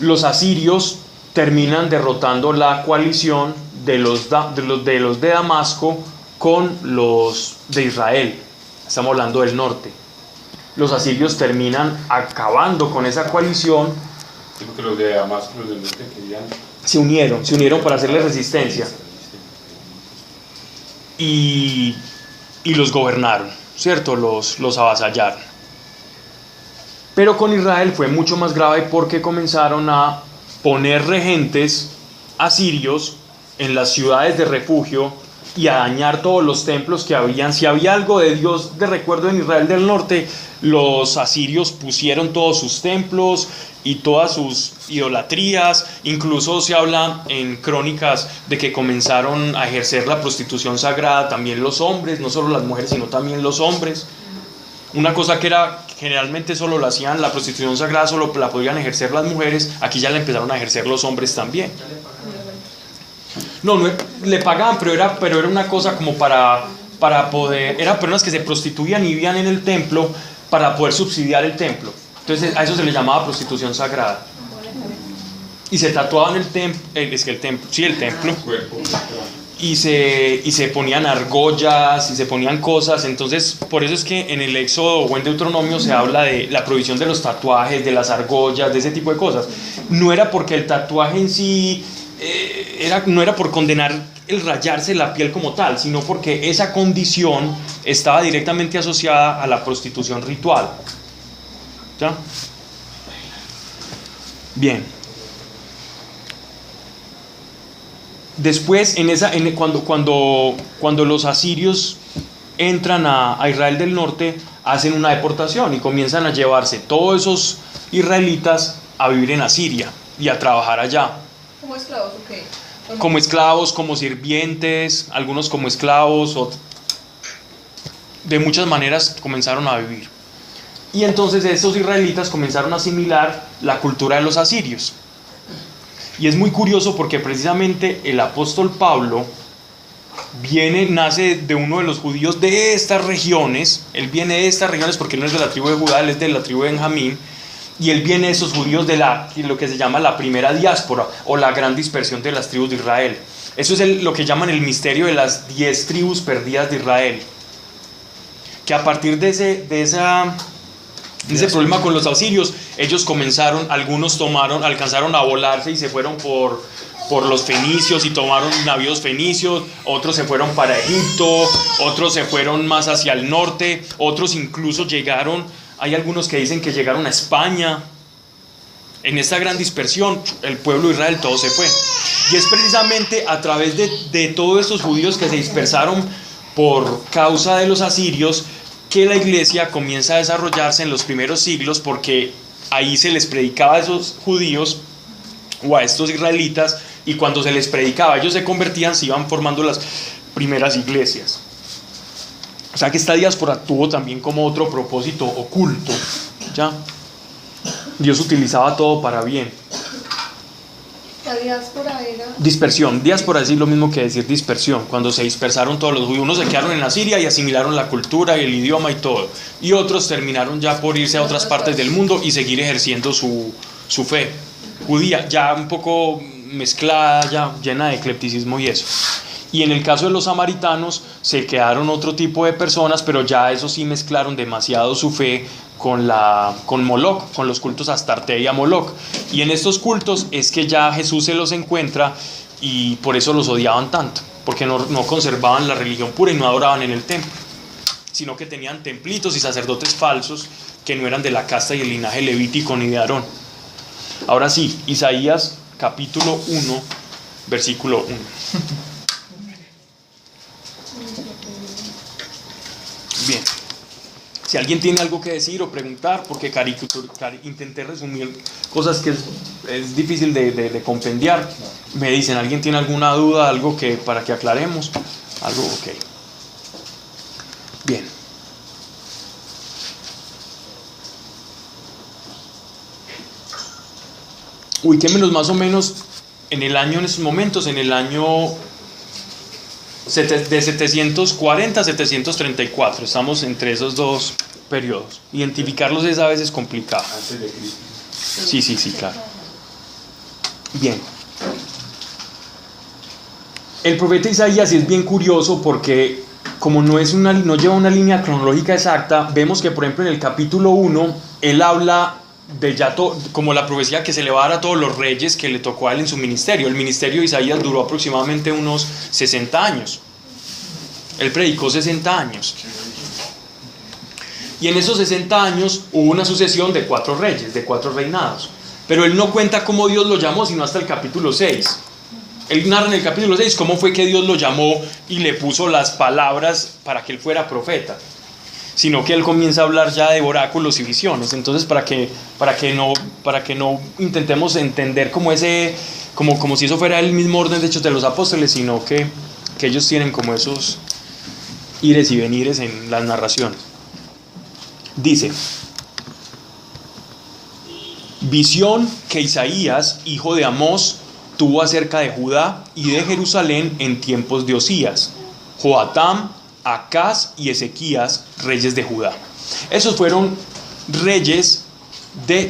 Los asirios terminan derrotando la coalición de los de Damasco con los de Israel. Estamos hablando del norte. Los asirios terminan acabando con esa coalición. Digo que los de Damasco, los del norte querían... Se unieron para hacerle resistencia. Y los gobernaron, ¿cierto? Los avasallaron. Pero con Israel fue mucho más grave porque comenzaron a poner regentes asirios en las ciudades de refugio y a dañar todos los templos que habían. Si había algo de Dios de recuerdo en Israel del norte, los asirios pusieron todos sus templos y todas sus idolatrías. Incluso se habla en crónicas de que comenzaron a ejercer la prostitución sagrada también los hombres, no solo las mujeres sino también los hombres. Una cosa que era generalmente solo la hacían, la prostitución sagrada solo la podían ejercer las mujeres, aquí ya la empezaron a ejercer los hombres también. No le pagaban, pero era una cosa como para poder, eran personas que se prostituían y vivían en el templo para poder subsidiar el templo. Entonces a eso se le llamaba prostitución sagrada. Y se tatuaban el templo, y se ponían argollas y se ponían cosas. Entonces por eso es que en el Éxodo o en Deuteronomio se habla de la prohibición de los tatuajes, de las argollas, de ese tipo de cosas. No era porque el tatuaje en sí no era por condenar el rayarse la piel como tal, sino porque esa condición estaba directamente asociada a la prostitución ritual. ¿Ya? Bien. Después, cuando los asirios entran a Israel del norte, hacen una deportación y comienzan a llevarse todos esos israelitas a vivir en Asiria y a trabajar allá. ¿Como esclavos o qué? Como esclavos, como sirvientes, algunos como esclavos, de muchas maneras comenzaron a vivir. Y entonces estos israelitas comenzaron a asimilar la cultura de los asirios. Y es muy curioso porque precisamente el apóstol Pablo nace de uno de los judíos de estas regiones. Él viene de estas regiones porque él no es de la tribu de Judá, él es de la tribu de Benjamín. Y él viene de esos judíos de lo que se llama la primera diáspora o la gran dispersión de las tribus de Israel. Eso es lo que llaman el misterio de las 10 tribus perdidas de Israel. Que a partir de ese problema con los asirios, ellos algunos alcanzaron a volarse y se fueron por los fenicios y tomaron navíos fenicios, otros se fueron para Egipto, otros se fueron más hacia el norte, otros incluso hay algunos que dicen que llegaron a España. En esta gran dispersión, el pueblo de Israel todo se fue. Y es precisamente a través de todos estos judíos que se dispersaron por causa de los asirios que la iglesia comienza a desarrollarse en los primeros siglos, porque ahí se les predicaba a esos judíos o a estos israelitas, y cuando se les predicaba ellos se convertían, se iban formando las primeras iglesias. O sea que esta diáspora tuvo también como otro propósito oculto, ¿ya? Dios utilizaba todo para bien. La diáspora era... Dispersión. Diáspora es lo mismo que decir dispersión. Cuando se dispersaron todos los judíos, unos se quedaron en Asiria y asimilaron la cultura y el idioma y todo, y otros terminaron ya por irse a otras partes del mundo y seguir ejerciendo su fe judía, ya un poco mezclada, ya llena de eclecticismo y eso. Y en el caso de los samaritanos se quedaron otro tipo de personas, pero ya eso sí mezclaron demasiado su fe con Moloch, con los cultos a Astarte y a Moloch. Y en estos cultos es que ya Jesús se los encuentra y por eso los odiaban tanto, porque no conservaban la religión pura y no adoraban en el templo, sino que tenían templitos y sacerdotes falsos que no eran de la casta y el linaje levítico ni de Aarón. Ahora sí, Isaías capítulo 1, versículo 1. Bien. Si alguien tiene algo que decir o preguntar, porque intenté resumir cosas que es difícil de compendiar, me dicen, ¿alguien tiene alguna duda, algo que para que aclaremos? Algo, ok. Bien. Ubiquémonos más o menos en el año, en estos momentos, en el año de 740 a 734. Estamos entre esos dos periodos. Identificarlos es a veces complicado. Antes de Cristo. Sí, claro. Bien. El profeta Isaías es bien curioso porque como no lleva una línea cronológica exacta, vemos que por ejemplo en el capítulo 1 él habla de como la profecía que se le va a dar a todos los reyes que le tocó a él en su ministerio. El ministerio de Isaías duró aproximadamente unos 60 años. Él predicó 60 años. Y en esos 60 años hubo una sucesión de 4 reyes, de 4 reinados. Pero él no cuenta cómo Dios lo llamó, sino hasta el capítulo 6. Él narra en el capítulo 6 cómo fue que Dios lo llamó y le puso las palabras para que él fuera profeta. Sino que él comienza a hablar ya de oráculos y visiones. Entonces, para que no intentemos entender como si eso fuera el mismo orden de Hechos de los Apóstoles, sino que ellos tienen como esos ires y venires en las narraciones. Dice: visión que Isaías, hijo de Amós, tuvo acerca de Judá y de Jerusalén en tiempos de Osías, Joatam, Acaz y Ezequías, reyes de Judá. Esos fueron reyes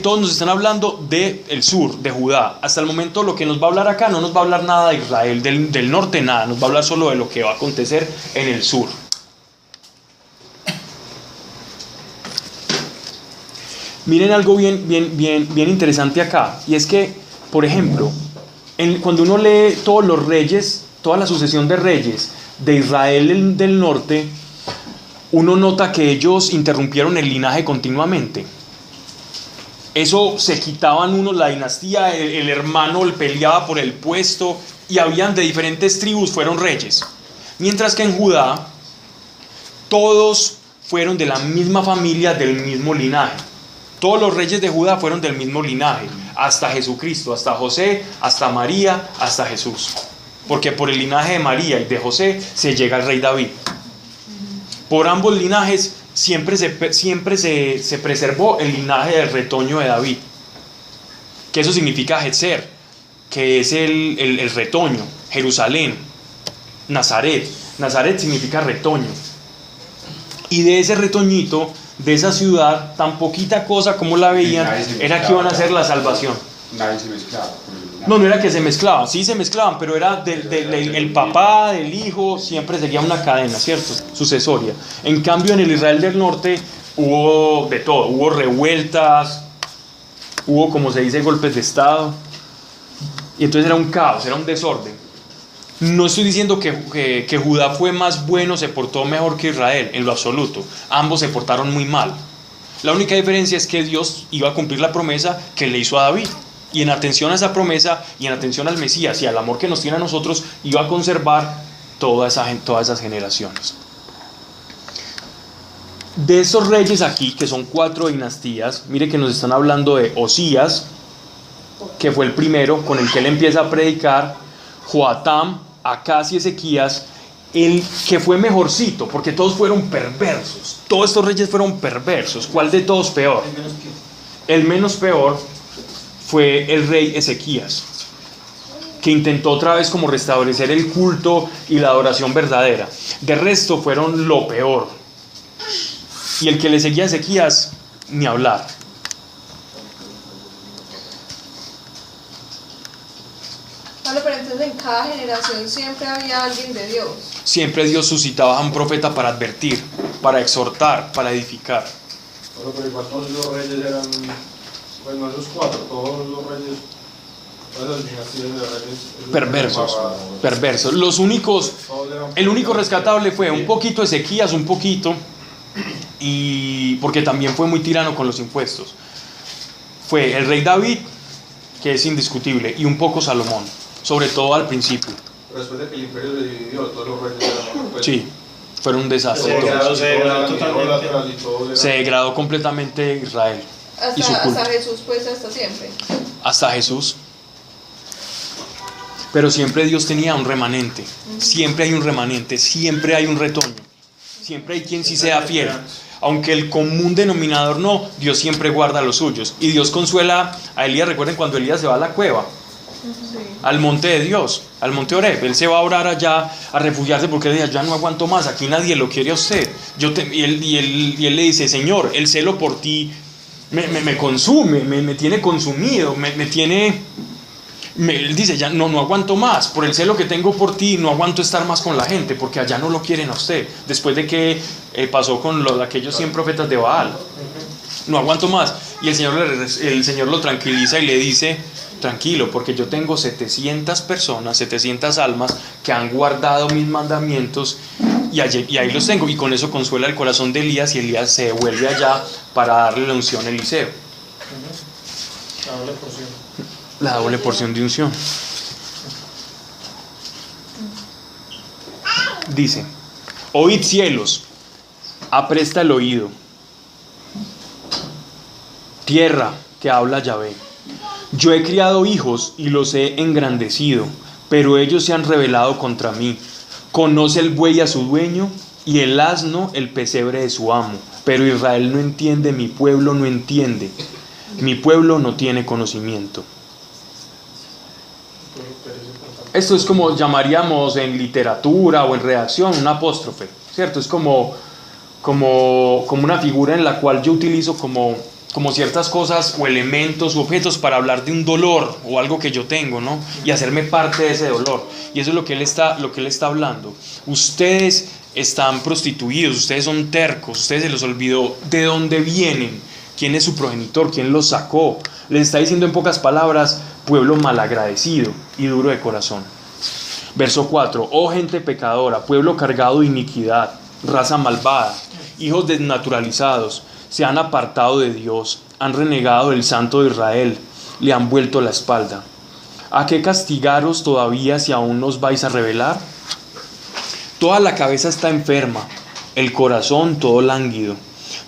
todos nos están hablando del sur, de Judá. Hasta el momento lo que nos va a hablar acá no nos va a hablar nada de Israel, del norte nada, nos va a hablar solo de lo que va a acontecer en el sur. Miren algo bien interesante acá, y es que, por ejemplo, cuando uno lee todos los reyes, toda la sucesión de reyes de Israel del norte, uno nota que ellos interrumpieron el linaje continuamente. Eso se quitaban unos la dinastía, el hermano peleaba por el puesto, y habían de diferentes tribus, fueron reyes. Mientras que en Judá, todos fueron de la misma familia, del mismo linaje. Todos los reyes de Judá fueron del mismo linaje, hasta Jesucristo, hasta José, hasta María, hasta Jesús. Porque por el linaje de María y de José se llega al rey David. Por ambos linajes siempre se preservó el linaje del retoño de David. Que eso significa Jetzer, que es el retoño. Jerusalén, Nazaret. Nazaret significa retoño. Y de ese retoñito, de esa ciudad, tan poquita cosa como la veían, era que iban a hacer la salvación. Nadie se mezclaba. No era que se mezclaban, sí se mezclaban, pero era el papá, del hijo, siempre seguía una cadena, ¿cierto? Sucesoria. En cambio, en el Israel del norte hubo de todo, hubo revueltas, hubo, como se dice, golpes de estado, y entonces era un caos, era un desorden. No estoy diciendo que Judá fue más bueno, se portó mejor que Israel, en lo absoluto. Ambos se portaron muy mal. La única diferencia es que Dios iba a cumplir la promesa que le hizo a David. Y en atención a esa promesa, y en atención al Mesías y al amor que nos tiene a nosotros, iba a conservar todas esas generaciones. De esos reyes aquí, que son 4 dinastías, mire que nos están hablando de Osías, que fue el primero con el que él empieza a predicar, Joatam, Acaz y Ezequías, el que fue mejorcito, porque todos fueron perversos. Todos estos reyes fueron perversos. ¿Cuál de todos peor? El menos peor fue el rey Ezequías, que intentó otra vez como restablecer el culto y la adoración verdadera. De resto fueron lo peor. Y el que le seguía a Ezequías, ni hablar. Vale, pero entonces en cada generación siempre había alguien de Dios. Siempre Dios suscitaba a un profeta para advertir, para exhortar, para edificar. Bueno, pero igual todos los reyes eran, pues no esos 4, todos los reyes, todas las dinastías de reyes perversos. El único rescatable fue un poquito Ezequías, un poquito, y porque también fue muy tirano con los impuestos. Fue el rey David, que es indiscutible, y un poco Salomón, sobre todo al principio. Pero después de que el imperio se dividió, todos los reyes eran, pues, Sí. fueron un desastre. Se degradó totalmente. Se degradó completamente Israel. Y su culto. Hasta Jesús, pues hasta siempre. Hasta Jesús. Pero siempre Dios tenía un remanente. Siempre hay un remanente, siempre hay un retoño. Siempre hay quien sí sea fiel. Aunque el común denominador no, Dios siempre guarda a los suyos. Y Dios consuela a Elías. Recuerden cuando Elías se va a la cueva, al monte de Dios, al monte Oreb. Él se va a orar allá, a refugiarse, porque él dice: ya no aguanto más, aquí nadie lo quiere a usted. Y él le dice: Señor, el celo por ti me consume, me tiene consumido, él dice: ya no aguanto más, por el celo que tengo por ti, no aguanto estar más con la gente, porque allá no lo quieren a usted, después de que pasó con aquellos 100 profetas de Baal. No aguanto más. Y el Señor lo tranquiliza y le dice: tranquilo, porque yo tengo 700 personas, 700 almas que han guardado mis mandamientos, y ahí los tengo. Y con eso consuela el corazón de Elías, y Elías se devuelve allá para darle la unción a Eliseo. La doble porción de unción. Dice: oíd cielos, apresta el oído, tierra que habla Yahvé. Yo he criado hijos y los he engrandecido, pero ellos se han rebelado contra mí. Conoce el buey a su dueño y el asno el pesebre de su amo. Pero Israel no entiende, mi pueblo no entiende. Mi pueblo no tiene conocimiento. Esto es como llamaríamos en literatura o en redacción un apóstrofe, ¿cierto? Es como una figura en la cual yo utilizo como ciertas cosas o elementos u objetos para hablar de un dolor o algo que yo tengo, ¿no? Y hacerme parte de ese dolor. Y eso es lo que él está hablando. Ustedes están prostituidos, ustedes son tercos, ustedes se les olvidó de dónde vienen, quién es su progenitor, quién los sacó. Les está diciendo en pocas palabras: pueblo malagradecido y duro de corazón. Verso 4: oh gente pecadora, pueblo cargado de iniquidad, raza malvada, hijos desnaturalizados, se han apartado de Dios, han renegado del Santo de Israel, le han vuelto la espalda. ¿A qué castigaros todavía si aún os vais a rebelar? Toda la cabeza está enferma, el corazón todo lánguido.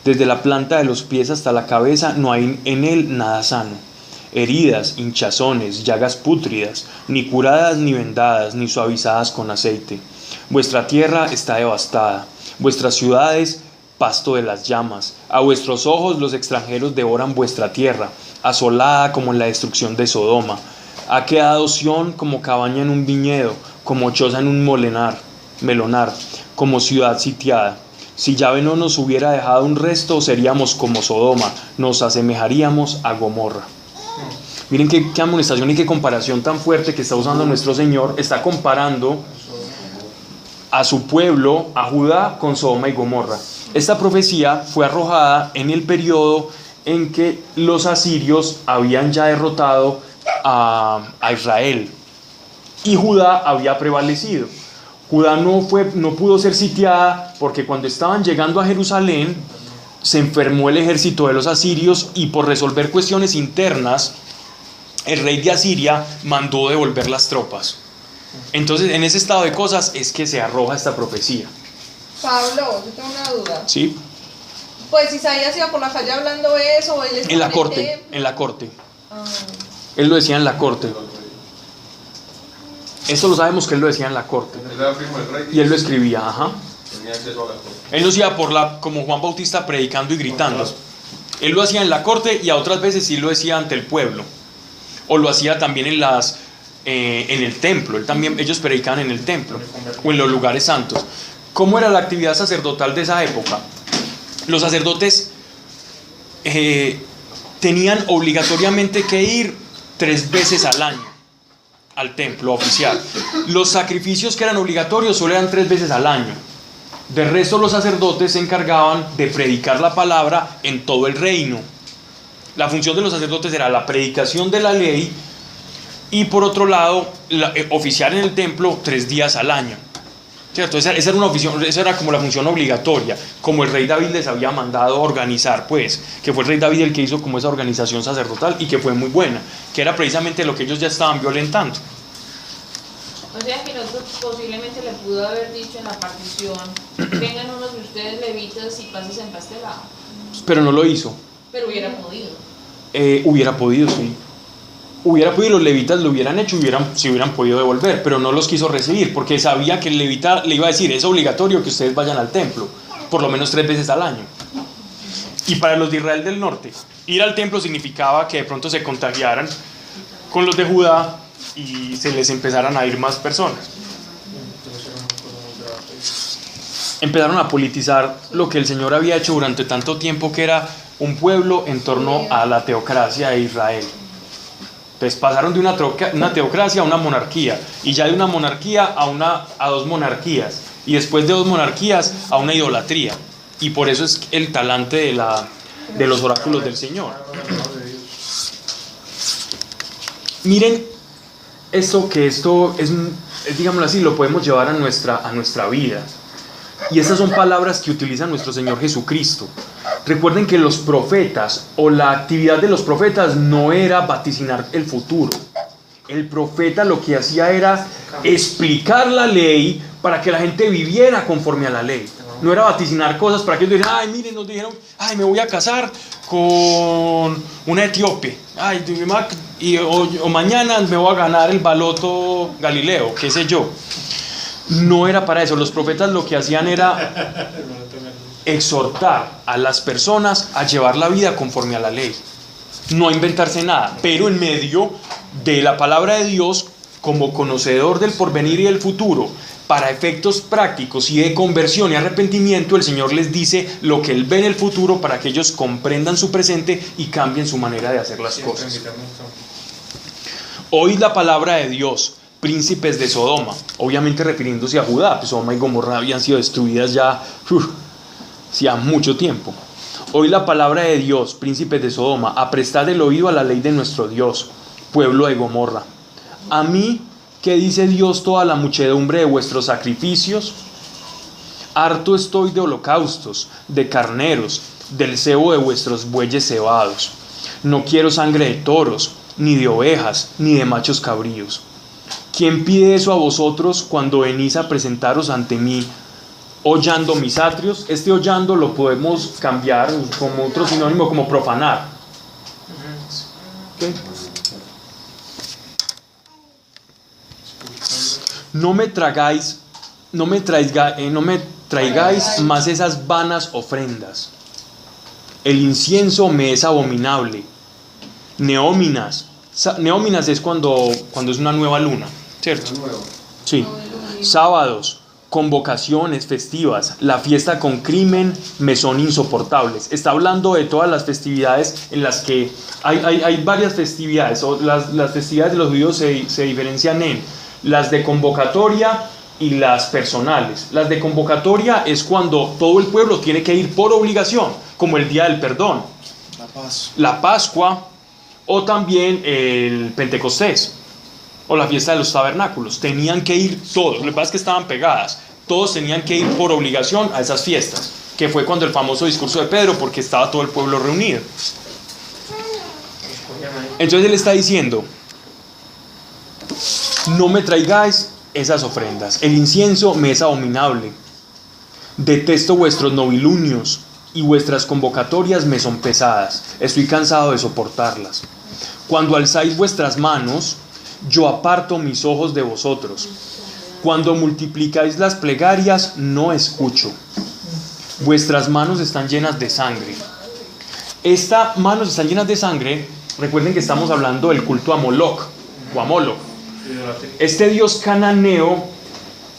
Desde la planta de los pies hasta la cabeza no hay en él nada sano. Heridas, hinchazones, llagas pútridas, ni curadas ni vendadas, ni suavizadas con aceite. Vuestra tierra está devastada, vuestras ciudades pasto de las llamas. A vuestros ojos los extranjeros devoran vuestra tierra, asolada como en la destrucción de Sodoma. Ha quedado Sión como cabaña en un viñedo, como choza en un melonar, como ciudad sitiada. Si Yahvé no nos hubiera dejado un resto, seríamos como Sodoma, nos asemejaríamos a Gomorra. Miren qué amonestación y qué comparación tan fuerte que está usando nuestro Señor. Está comparando a su pueblo, a Judá, con Sodoma y Gomorra. Esta profecía fue arrojada en el periodo en que los asirios habían ya derrotado a Israel y Judá había prevalecido. Judá no pudo ser sitiada porque cuando estaban llegando a Jerusalén se enfermó el ejército de los asirios, y por resolver cuestiones internas el rey de Asiria mandó devolver las tropas. Entonces, en ese estado de cosas es que se arroja esta profecía. Pablo, yo tengo una duda. ¿Sí? Pues Isaías iba por la calle hablando eso, o él estaba En la corte. Ah. Él lo decía en la corte. Eso lo sabemos, que él lo decía en la corte. Y él lo escribía, ajá. Él lo hacía como Juan Bautista, predicando y gritando. Él lo hacía en la corte, y a otras veces sí lo decía ante el pueblo. O lo hacía también en el templo. Ellos predicaban en el templo o en los lugares santos. ¿Cómo era la actividad sacerdotal de esa época? Los sacerdotes tenían obligatoriamente que ir 3 veces al año al templo oficial. Los sacrificios que eran obligatorios solo eran 3 veces al año. De resto, los sacerdotes se encargaban de predicar la palabra en todo el reino. La función de los sacerdotes era la predicación de la ley, y por otro lado oficiar en el templo 3 días al año, ¿cierto? Esa era como la función obligatoria, como el rey David les había mandado organizar, pues, que fue el rey David el que hizo como esa organización sacerdotal, y que fue muy buena, que era precisamente lo que ellos ya estaban violentando. O sea que nosotros posiblemente le pudo haber dicho en la partición, vengan unos de ustedes levitas y pasen pastelado. Pero no lo hizo. Pero hubiera podido. Hubiera podido, sí. Hubiera podido, los levitas lo hubieran hecho, se hubieran podido devolver, pero no los quiso recibir porque sabía que el levita le iba a decir, es obligatorio que ustedes vayan al templo, por lo menos 3 veces al año. Y para los de Israel del norte, ir al templo significaba que de pronto se contagiaran con los de Judá y se les empezaran a ir más personas. Empezaron a politizar lo que el Señor había hecho durante tanto tiempo, que era un pueblo en torno a la teocracia de Israel. Entonces pasaron de una teocracia a una monarquía, y ya de una monarquía a 2 monarquías, y después de 2 monarquías a una idolatría. Y por eso es el talante de los oráculos del Señor. Miren esto es, digámoslo así, lo podemos llevar a nuestra vida. Y estas son palabras que utiliza nuestro Señor Jesucristo. Recuerden que los profetas, o la actividad de los profetas, no era vaticinar el futuro. El profeta lo que hacía era explicar la ley para que la gente viviera conforme a la ley. No era vaticinar cosas para que ellos dijeran, ay, miren, nos dijeron, ay, me voy a casar con una etíope, ay, o mañana me voy a ganar el baloto Galileo, qué sé yo. No era para eso. Los profetas lo que hacían era exhortar a las personas a llevar la vida conforme a la ley, no a inventarse nada, pero en medio de la palabra de Dios, como conocedor del porvenir y del futuro, para efectos prácticos y de conversión y arrepentimiento, el Señor les dice lo que Él ve en el futuro para que ellos comprendan su presente y cambien su manera de hacer las cosas. Oíd la palabra de Dios, príncipes de Sodoma, obviamente refiriéndose a Judá, pues Sodoma y Gomorra habían sido destruidas ya hacía mucho tiempo. Oí la palabra de Dios, príncipes de Sodoma, aprestad el oído a la ley de nuestro Dios, pueblo de Gomorra. A mí, ¿qué dice Dios toda la muchedumbre de vuestros sacrificios? Harto estoy de holocaustos, de carneros, del cebo de vuestros bueyes cebados. No quiero sangre de toros, ni de ovejas, ni de machos cabríos. ¿Quién pide eso a vosotros cuando venís a presentaros ante mí hollando mis atrios? Este hollando lo podemos cambiar como otro sinónimo, como profanar. ¿Okay? No me traigáis más esas vanas ofrendas. El incienso me es abominable. Neóminas es cuando es una nueva luna, ¿cierto? Sí. Sábados, convocaciones festivas, la fiesta con crimen me son insoportables. Está hablando de todas las festividades en las que hay varias festividades, o las festividades de los judíos se diferencian en las de convocatoria y las personales. Las de convocatoria es cuando todo el pueblo tiene que ir por obligación, como el Día del Perdón, la Pascua, o también el Pentecostés o la fiesta de los tabernáculos. Tenían que ir todos, lo que pasa es que estaban pegadas, todos tenían que ir por obligación a esas fiestas, que fue cuando el famoso discurso de Pedro, porque estaba todo el pueblo reunido. Entonces él está diciendo, no me traigáis esas ofrendas, el incienso me es abominable, detesto vuestros novilunios y vuestras convocatorias me son pesadas, estoy cansado de soportarlas. Cuando alzáis vuestras manos, yo aparto mis ojos de vosotros. Cuando multiplicáis las plegarias, no escucho. Vuestras manos están llenas de sangre. Estas manos están llenas de sangre. Recuerden que estamos hablando del culto a Moloch o a Moloch. Este dios cananeo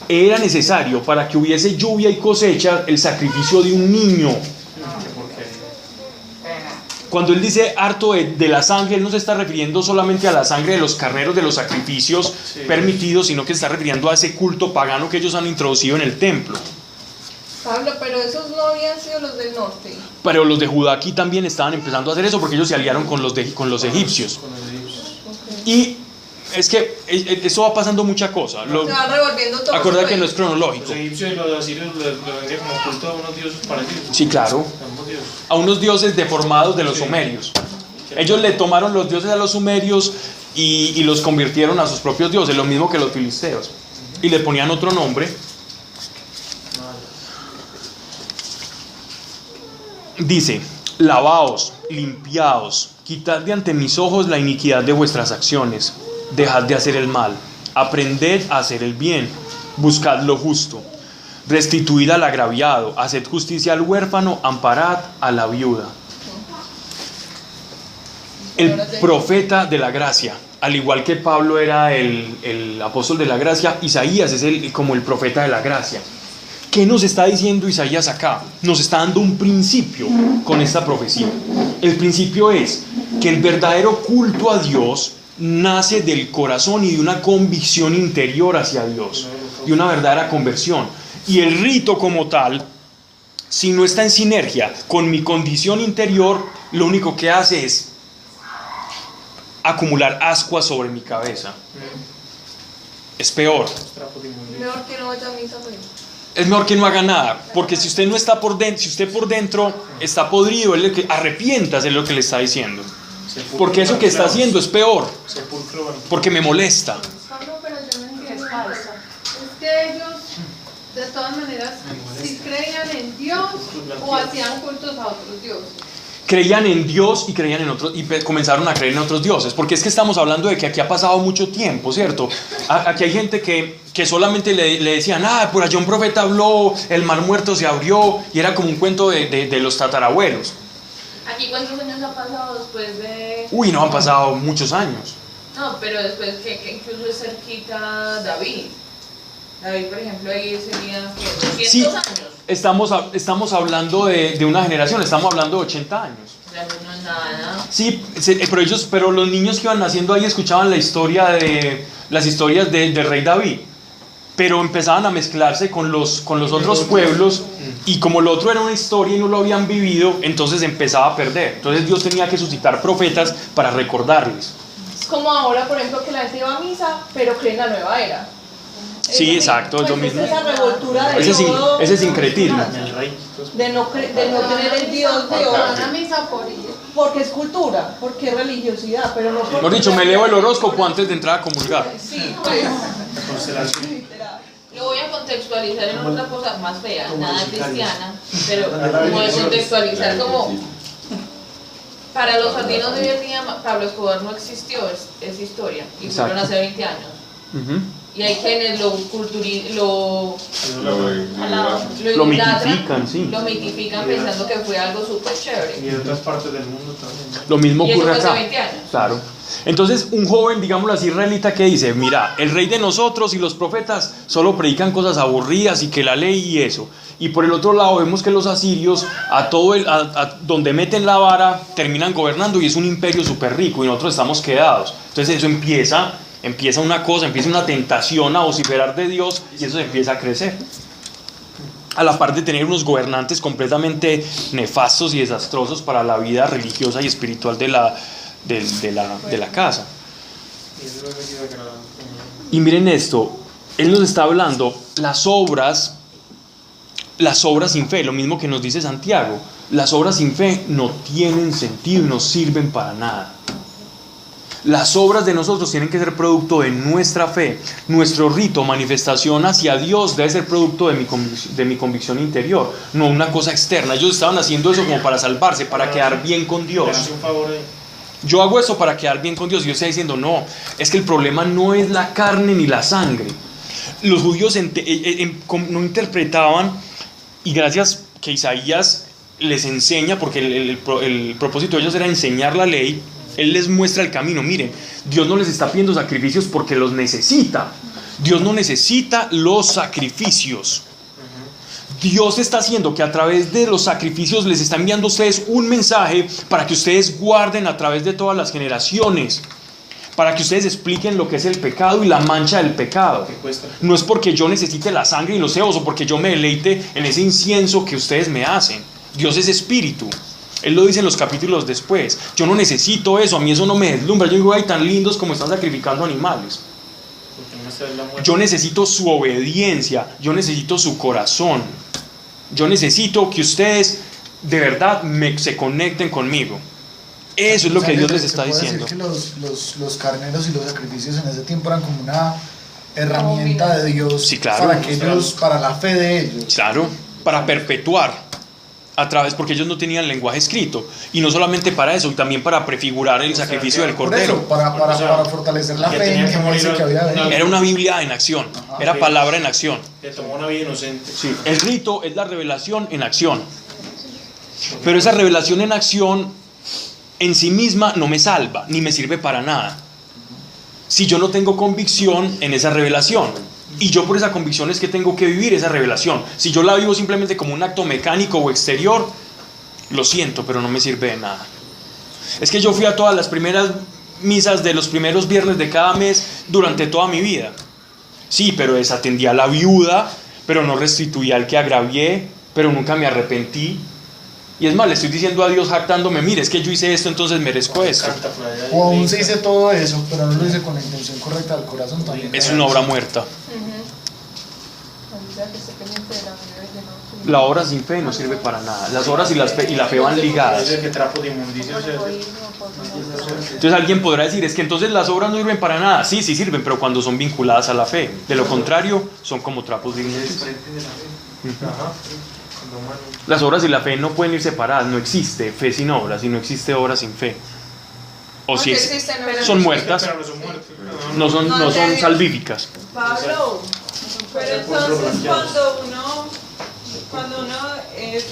era necesario para que hubiese lluvia y cosecha el sacrificio de un niño. Cuando él dice harto de la sangre, él no se está refiriendo solamente a la sangre de los carneros de los sacrificios permitidos, sino que se está refiriendo a ese culto pagano que ellos han introducido en el templo. Pablo, pero esos no habían sido los del norte. Pero los de Judá aquí también estaban empezando a hacer eso porque ellos se aliaron con los egipcios. Y es que eso va pasando mucha cosa. Se va revolviendo todo. Acuerda que no es cronológico. Los egipcios y los asirios lo vendían como culto a unos dioses parecidos. Sí, claro. A unos dioses deformados de los sumerios. Ellos le tomaron los dioses a los sumerios y los convirtieron a sus propios dioses, lo mismo que los filisteos, y le ponían otro nombre. Dice: lavaos, limpiaos, quitad de ante mis ojos la iniquidad de vuestras acciones, dejad de hacer el mal, aprended a hacer el bien, buscad lo justo, restituid al agraviado, haced justicia al huérfano, amparad a la viuda. El profeta de la gracia, al igual que Pablo era el apóstol de la gracia, Isaías es como el profeta de la gracia. ¿Qué nos está diciendo Isaías acá? Nos está dando un principio con esta profecía. El principio es que el verdadero culto a Dios nace del corazón y de una convicción interior hacia Dios, de una verdadera conversión. Y el rito como tal, si no está en sinergia con mi condición interior, lo único que hace es acumular ascuas sobre mi cabeza. Es peor. Mejor que no vaya a misa, pues. Es mejor que no haga nada, porque si usted no está por dentro, si usted por dentro está podrido, es lo que arrepiéntase, es lo que le está diciendo. Porque eso que está haciendo es peor, porque me molesta. Pablo, pero yo no entiendo. Es que ellos, de todas maneras, si creían en Dios o hacían cultos a otros dioses. Creían en Dios y creían en otros, y comenzaron a creer en otros dioses, porque es que estamos hablando de que aquí ha pasado mucho tiempo, ¿cierto? Aquí hay gente que solamente le decían: por allá un profeta habló, el mar muerto se abrió, y era como un cuento de los tatarabuelos. ¿Aquí cuántos años ha pasado después de...? Uy, no han pasado muchos años. No, pero después que incluso es cerquita David. David, por ejemplo, ahí sería 200 Sí, años. estamos hablando de una generación, estamos hablando de 80 años. Ya no es nada. Sí, pero los niños que iban naciendo ahí escuchaban las historias del rey David, pero empezaban a mezclarse con los otros pueblos, y como lo otro era una historia y no lo habían vivido, entonces empezaba a perder. Entonces Dios tenía que suscitar profetas para recordarles. Es como ahora, por ejemplo, que la gente va a misa, pero cree en la nueva era. Sí, exacto, es lo mismo. Esa revoltura de Ese sincretismo. de no tener el Dios de hoy. Van a misa porque es cultura, porque es religiosidad, pero no porque... Mejor dicho, me leo el horóscopo antes de entrar a comulgar. Sí, pues. Lo voy a contextualizar en otra cosa más fea, nada cristiana, pero como de contextualizar como... Para los latinos de hoy en día, Pablo Escobar no existió, es historia, y fueron hace 20 años. Y hay quienes lo mitifican, sí. Lo mitifican pensando que fue algo súper chévere. Y en otras partes del mundo también. Lo mismo Y eso ocurre fue hace acá. 20 años. Claro. Entonces, un joven, digámoslo así, israelita, que dice: mira, el rey de nosotros y los profetas solo predican cosas aburridas y que la ley y eso. Y por el otro lado vemos que los asirios, a donde meten la vara, terminan gobernando, y es un imperio súper rico, y nosotros estamos quedados. Entonces eso empieza una tentación a vociferar de Dios, y eso se empieza a crecer. A la par de tener unos gobernantes completamente nefastos y desastrosos para la vida religiosa y espiritual de la casa. Y miren esto, él nos está hablando las obras sin fe, lo mismo que nos dice Santiago. Las obras sin fe no tienen sentido y no sirven para nada. Las obras de nosotros tienen que ser producto de nuestra fe. Nuestro rito, manifestación hacia Dios, debe ser producto de mi convicción interior, no una cosa externa. Ellos estaban haciendo eso como para salvarse, para quedar bien con Dios. Yo hago eso para quedar bien con Dios. Y Dios está diciendo: no, es que el problema no es la carne ni la sangre. Los judíos no interpretaban, y gracias que Isaías les enseña, porque el propósito de ellos era enseñar la ley. Él les muestra el camino. Miren, Dios no les está pidiendo sacrificios porque los necesita. Dios no necesita los sacrificios. Dios está haciendo que a través de los sacrificios les está enviando a ustedes un mensaje para que ustedes guarden a través de todas las generaciones, para que ustedes expliquen lo que es el pecado y la mancha del pecado. No es porque yo necesite la sangre y los cebos, o porque yo me deleite en ese incienso que ustedes me hacen. Dios es espíritu. Él lo dice en los capítulos después. Yo no necesito eso, a mí eso no me deslumbra. Yo digo: ay, tan lindos como están sacrificando animales. Yo necesito su obediencia, yo necesito su corazón. Yo necesito que ustedes de verdad se conecten conmigo. Eso es lo que O sea, Dios les se está puede diciendo. decir que los carneros y los sacrificios en ese tiempo eran como una herramienta de Dios, Sí, claro. para la fe de ellos. Claro, para perpetuar a través, porque ellos no tenían lenguaje escrito, y no solamente para eso, también para prefigurar el sacrificio del Por eso, cordero. para fortalecer la que fe tenía que en morir ese que había venido. Era una Biblia en acción, era palabra en acción. Que tomó una vida inocente. Sí, el rito es la revelación en acción, pero esa revelación en acción en sí misma no me salva, ni me sirve para nada, si yo no tengo convicción en esa revelación. Y yo por esa convicción es que tengo que vivir esa revelación. Si yo la vivo simplemente como un acto mecánico o exterior, lo siento, pero no me sirve de nada. Es que yo fui a todas las primeras misas de los primeros viernes de cada mes durante toda mi vida. Sí, pero desatendía a la viuda, pero no restituía al que agravié, pero nunca me arrepentí. Y es más, le estoy diciendo a Dios jactándome, mire, es que yo hice esto, entonces merezco esto. O aún se dice todo eso, pero no lo dice con la intención correcta del corazón también. Es una obra muerta. La obra sin fe no sirve para nada. Las obras y la fe van ligadas. Dice que trapos de inmundicia se hace. Entonces alguien podrá decir, es que entonces las obras no sirven para nada. Sí, sí sirven, pero cuando son vinculadas a la fe. De lo contrario, son como trapos de inmundicia. Ajá. Las obras y la fe no pueden ir separadas. No existe fe sin obras y no existe obra sin fe. O si son muertas, Pero no son muertos. no son salvíficas. Pablo, pero entonces cuando uno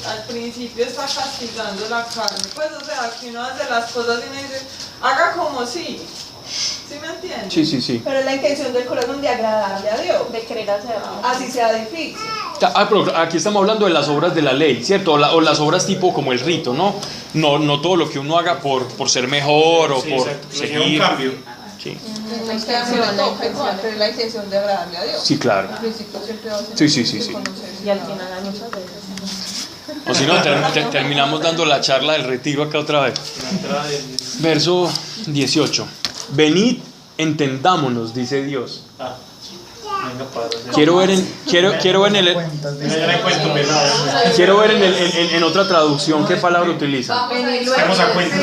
al principio está castigando la carne, pues o sea, que uno hace las cosas y uno dice, haga como si, ¿sí me entiendes? Sí, sí, sí. Pero la intención del corazón de agradarle a Dios, De querer hacerlo. así sea difícil. Pero aquí estamos hablando de las obras de la ley, ¿cierto? O las obras tipo como el rito, ¿no? No todo lo que uno haga por ser mejor o Sí, por exacto. Le seguir. lleva un cambio. Sí, La intención, pero es la intención de agradarle a Dios. sí, claro. Al principio siempre va a ser Sí. conocerse. Y al final hay muchas veces. O si no, terminamos dando la charla del retiro acá otra vez. La entrada del- Verso 18. Venid, entendámonos, dice Dios. Ah, venga, padre. Quiero ver en otra traducción qué palabra utiliza. Estamos a cuenta.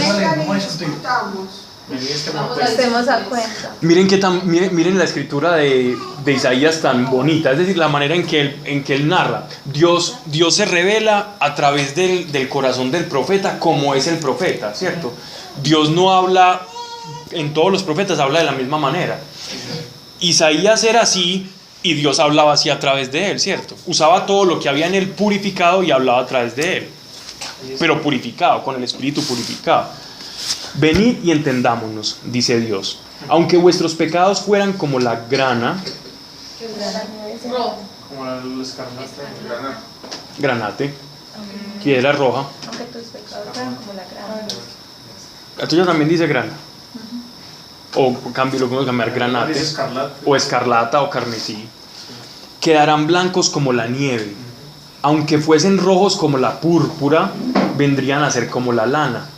Estemos a cuenta. Miren la escritura de Isaías tan bonita, es decir, la manera en que él narra. Dios se revela a través del corazón del profeta como es el profeta, ¿cierto? Dios no habla, en todos los profetas habla de la misma manera. Isaías era así y Dios hablaba así a través de él, ¿cierto? Usaba todo lo que había en él purificado y hablaba a través de él, pero purificado, con el espíritu purificado. Venid y entendámonos, dice Dios. Aunque vuestros pecados fueran como la grana, Como la escarlata. granate, piedra roja. Aunque tus pecados fueran como la grana. La tuya también dice grana. O cambio, lo podemos cambiar granate. Dice escarlata. O escarlata o carmesí. Quedarán blancos como la nieve. Aunque fuesen rojos como la púrpura, vendrían a ser como la lana.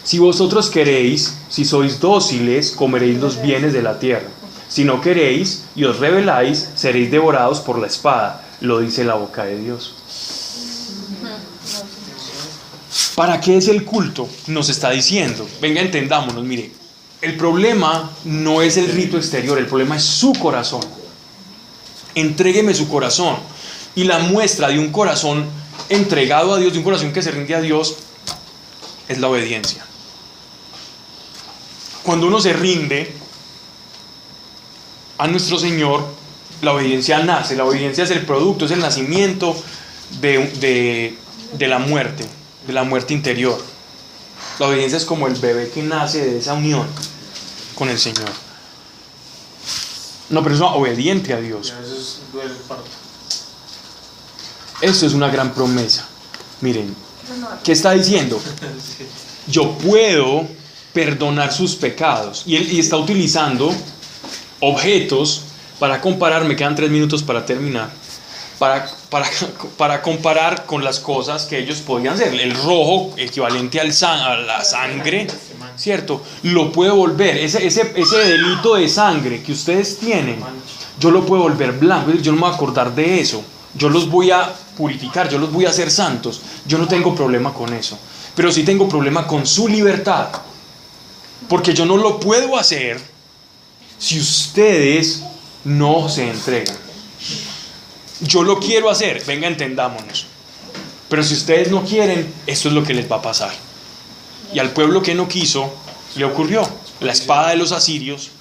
Si vosotros queréis, si sois dóciles, comeréis los bienes de la tierra. Si no queréis y os rebeláis, seréis devorados por la espada, lo dice la boca de Dios. ¿Para qué es el culto? Nos está diciendo. Venga, entendámonos, mire. El problema no es el rito exterior, el problema es su corazón. Entrégueme su corazón. Y la muestra de un corazón entregado a Dios, de un corazón que se rinde a Dios, es la obediencia. Cuando uno se rinde a nuestro Señor, la obediencia nace. La obediencia es el producto, es el nacimiento de la muerte interior. La obediencia es como el bebé que nace de esa unión con el Señor. Una persona obediente a Dios. A veces duele el parto. Esto es una gran promesa. Miren, ¿qué está diciendo? Yo puedo perdonar sus pecados. Y está utilizando objetos para comparar. Me quedan 3 minutos para terminar. Para comparar con las cosas que ellos podían hacer. El rojo, equivalente a la sangre, ¿cierto? Lo puedo volver. Ese delito de sangre que ustedes tienen, yo lo puedo volver blanco. Yo no me voy a acordar de eso. Yo los voy a purificar, yo los voy a hacer santos. Yo no tengo problema con eso. Pero sí tengo problema con su libertad. Porque yo no lo puedo hacer si ustedes no se entregan. Yo lo quiero hacer, venga, entendámonos. Pero si ustedes no quieren, esto es lo que les va a pasar. Y al pueblo que no quiso, le ocurrió. La espada de los asirios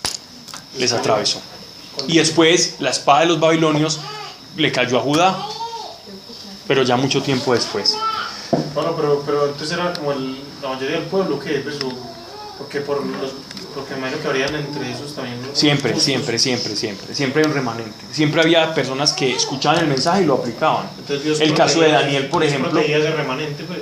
les atravesó. Y después, la espada de los babilonios le cayó a Judá. Pero ya mucho tiempo después. Bueno, pero entonces era como la mayoría del pueblo, ¿qué? Pues, porque me imagino que habrían entre esos también. Siempre hay un remanente. Siempre había personas que escuchaban el mensaje y lo aplicaban. Entonces, el caso de Daniel, por ejemplo, protegía ese remanente, pues.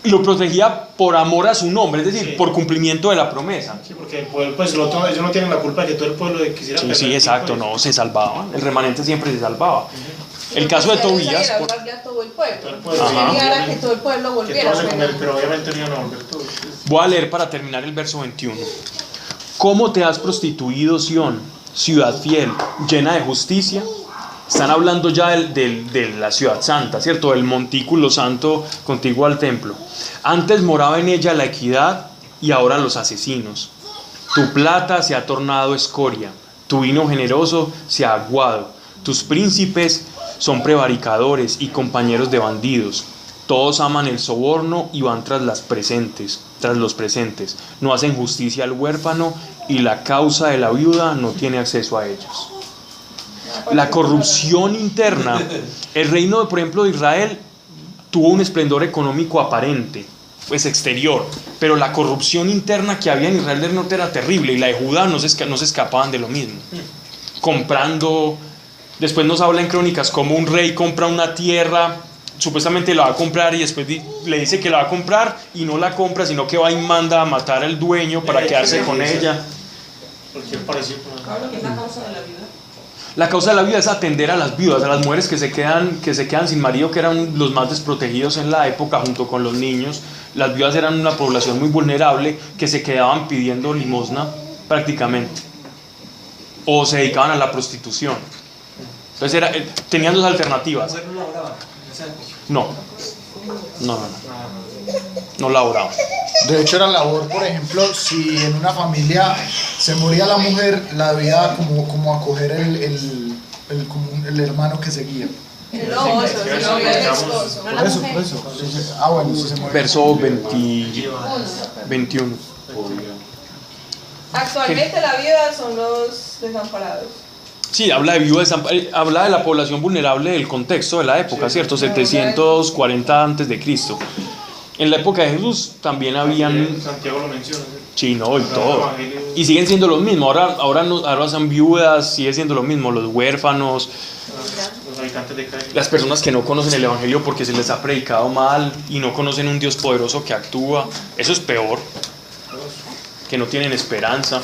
Lo protegía por amor a su nombre, es decir, Sí. por cumplimiento de la promesa. Sí, porque el pueblo, pues ellos no tienen la culpa de que todo el pueblo quisiera Sí, perder, sí, exacto, pues. no, se salvaba. El remanente siempre se salvaba. El caso de Tobías. Todo el pueblo. Todo el pueblo, Ajá. sí, Era que todo el pueblo que volviera. todos se convierten, pero obviamente no iban a volver todos. Voy a leer para terminar el verso 21. ¿Cómo te has prostituido, Sión, ciudad fiel, llena de justicia? Están hablando ya de la ciudad santa, ¿cierto? Del montículo santo contiguo al templo. Antes moraba en ella la equidad y ahora los asesinos. Tu plata se ha tornado escoria, tu vino generoso se ha aguado. Tus príncipes son prevaricadores y compañeros de bandidos. Todos aman el soborno y van tras los presentes. No hacen justicia al huérfano y la causa de la viuda no tiene acceso a ellos. La corrupción interna. El reino, por ejemplo, de Israel tuvo un esplendor económico aparente, pues exterior, pero la corrupción interna que había en Israel del norte era terrible, y la de Judá no se escapaban de lo mismo. Comprando, después nos habla en Crónicas como un rey compra una tierra, supuestamente la va a comprar y después le dice que la va a comprar y no la compra, sino que va y manda a matar al dueño para quedarse con ella. Cualquier parecido. Claro que es la causa de la vida. La causa de la vida es atender a las viudas, a las mujeres que se quedan sin marido, que eran los más desprotegidos en la época, junto con los niños. Las viudas eran una población muy vulnerable que se quedaban pidiendo limosna prácticamente, o se dedicaban a la prostitución. Entonces tenían dos alternativas. ¿La mujer no laboraba en esa época? No laboraban. De hecho era labor, por ejemplo, si en una familia se moría la mujer, la debía como acoger el hermano que seguía. No, eso no era el esposo, no la Por mujer. eso. Bueno, si se muere. Verso 21. Actualmente la vida son los desamparados. Sí, habla de viudas, habla de la población vulnerable del contexto de la época, ¿cierto? 740 antes de Cristo. En la época de Jesús también habían... Santiago lo menciona. Sí, no, y todo. Y siguen siendo los mismos. Ahora son viudas, sigue siendo lo mismo. Los huérfanos, Los habitantes de Calle. las personas que no conocen el Evangelio porque se les ha predicado mal y no conocen un Dios poderoso que actúa. Eso es peor, que no tienen esperanza.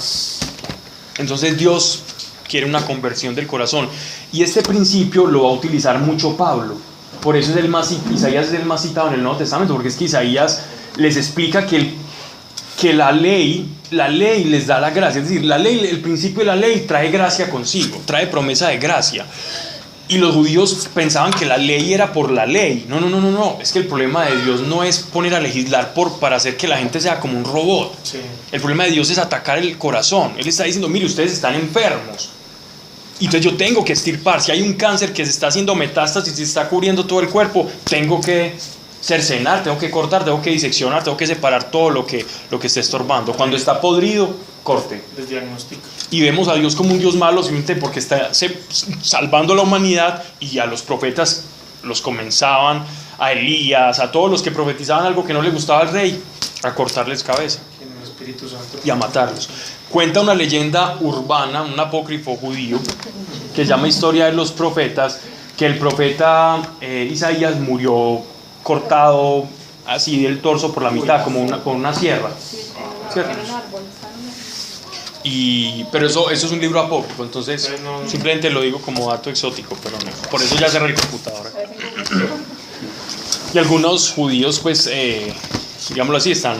Entonces Dios quiere una conversión del corazón. Y este principio lo va a utilizar mucho Pablo. Por eso Isaías es el más citado en el Nuevo Testamento, porque es que Isaías les explica que la ley les da la gracia. Es decir, la ley, el principio de la ley trae gracia consigo, trae promesa de gracia. Y los judíos pensaban que la ley era por la ley. No. Es que el problema de Dios no es poner a legislar para hacer que la gente sea como un robot. Sí. El problema de Dios es atacar el corazón. Él está diciendo, mire, ustedes están enfermos. Y entonces yo tengo que extirpar. Si hay un cáncer que se está haciendo metástasis y se está cubriendo todo el cuerpo, tengo que cercenar, tengo que cortar, tengo que diseccionar, tengo que separar todo lo que esté estorbando. Cuando está podrido, corte. Desdiagnostica. Y vemos a Dios como un Dios malo simplemente porque está salvando a la humanidad, y a los profetas los comenzaban, a Elías, a todos los que profetizaban algo que no le gustaba al rey, a cortarles cabeza En el Espíritu Santo. y a matarlos. Cuenta una leyenda urbana, un apócrifo judío, que se llama Historia de los Profetas, que el profeta Isaías murió cortado así del torso por la mitad, con una sierra. ¿Cierto? Pero eso es un libro apócrifo, entonces simplemente lo digo como dato exótico, pero no. Por eso ya cerré el computador. Y algunos judíos, pues, digámoslo así, están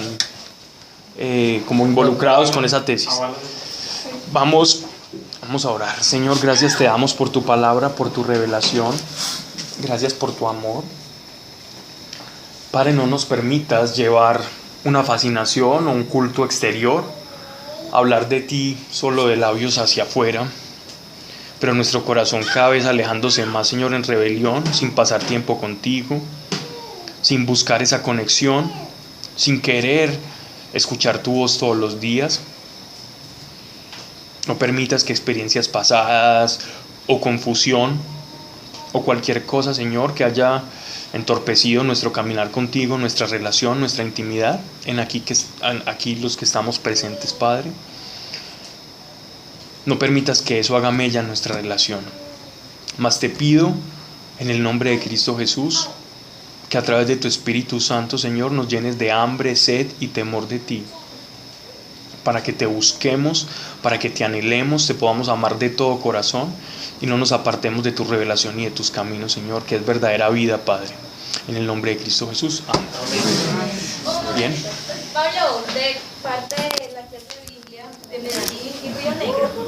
como involucrados con esa tesis. Vamos a orar. Señor, gracias te damos por tu palabra, por tu revelación. Gracias por tu amor. Padre, no nos permitas llevar una fascinación o un culto exterior, hablar de ti solo de labios hacia afuera, pero nuestro corazón cada vez alejándose más, Señor, en rebelión, sin pasar tiempo contigo, sin buscar esa conexión, sin querer escuchar tu voz todos los días. No permitas que experiencias pasadas o confusión o cualquier cosa, Señor, que haya entorpecido nuestro caminar contigo, nuestra relación, nuestra intimidad, aquí los que estamos presentes, Padre. No permitas que eso haga mella en nuestra relación. Mas te pido, en el nombre de Cristo Jesús, que a través de tu Espíritu Santo, Señor, nos llenes de hambre, sed y temor de ti, para que te busquemos, para que te anhelemos, te podamos amar de todo corazón y no nos apartemos de tu revelación y de tus caminos, Señor, que es verdadera vida, Padre. En el nombre de Cristo Jesús. Amén. Bien. Pablo, de parte de la clase de Biblia de Medellín y Río Negro.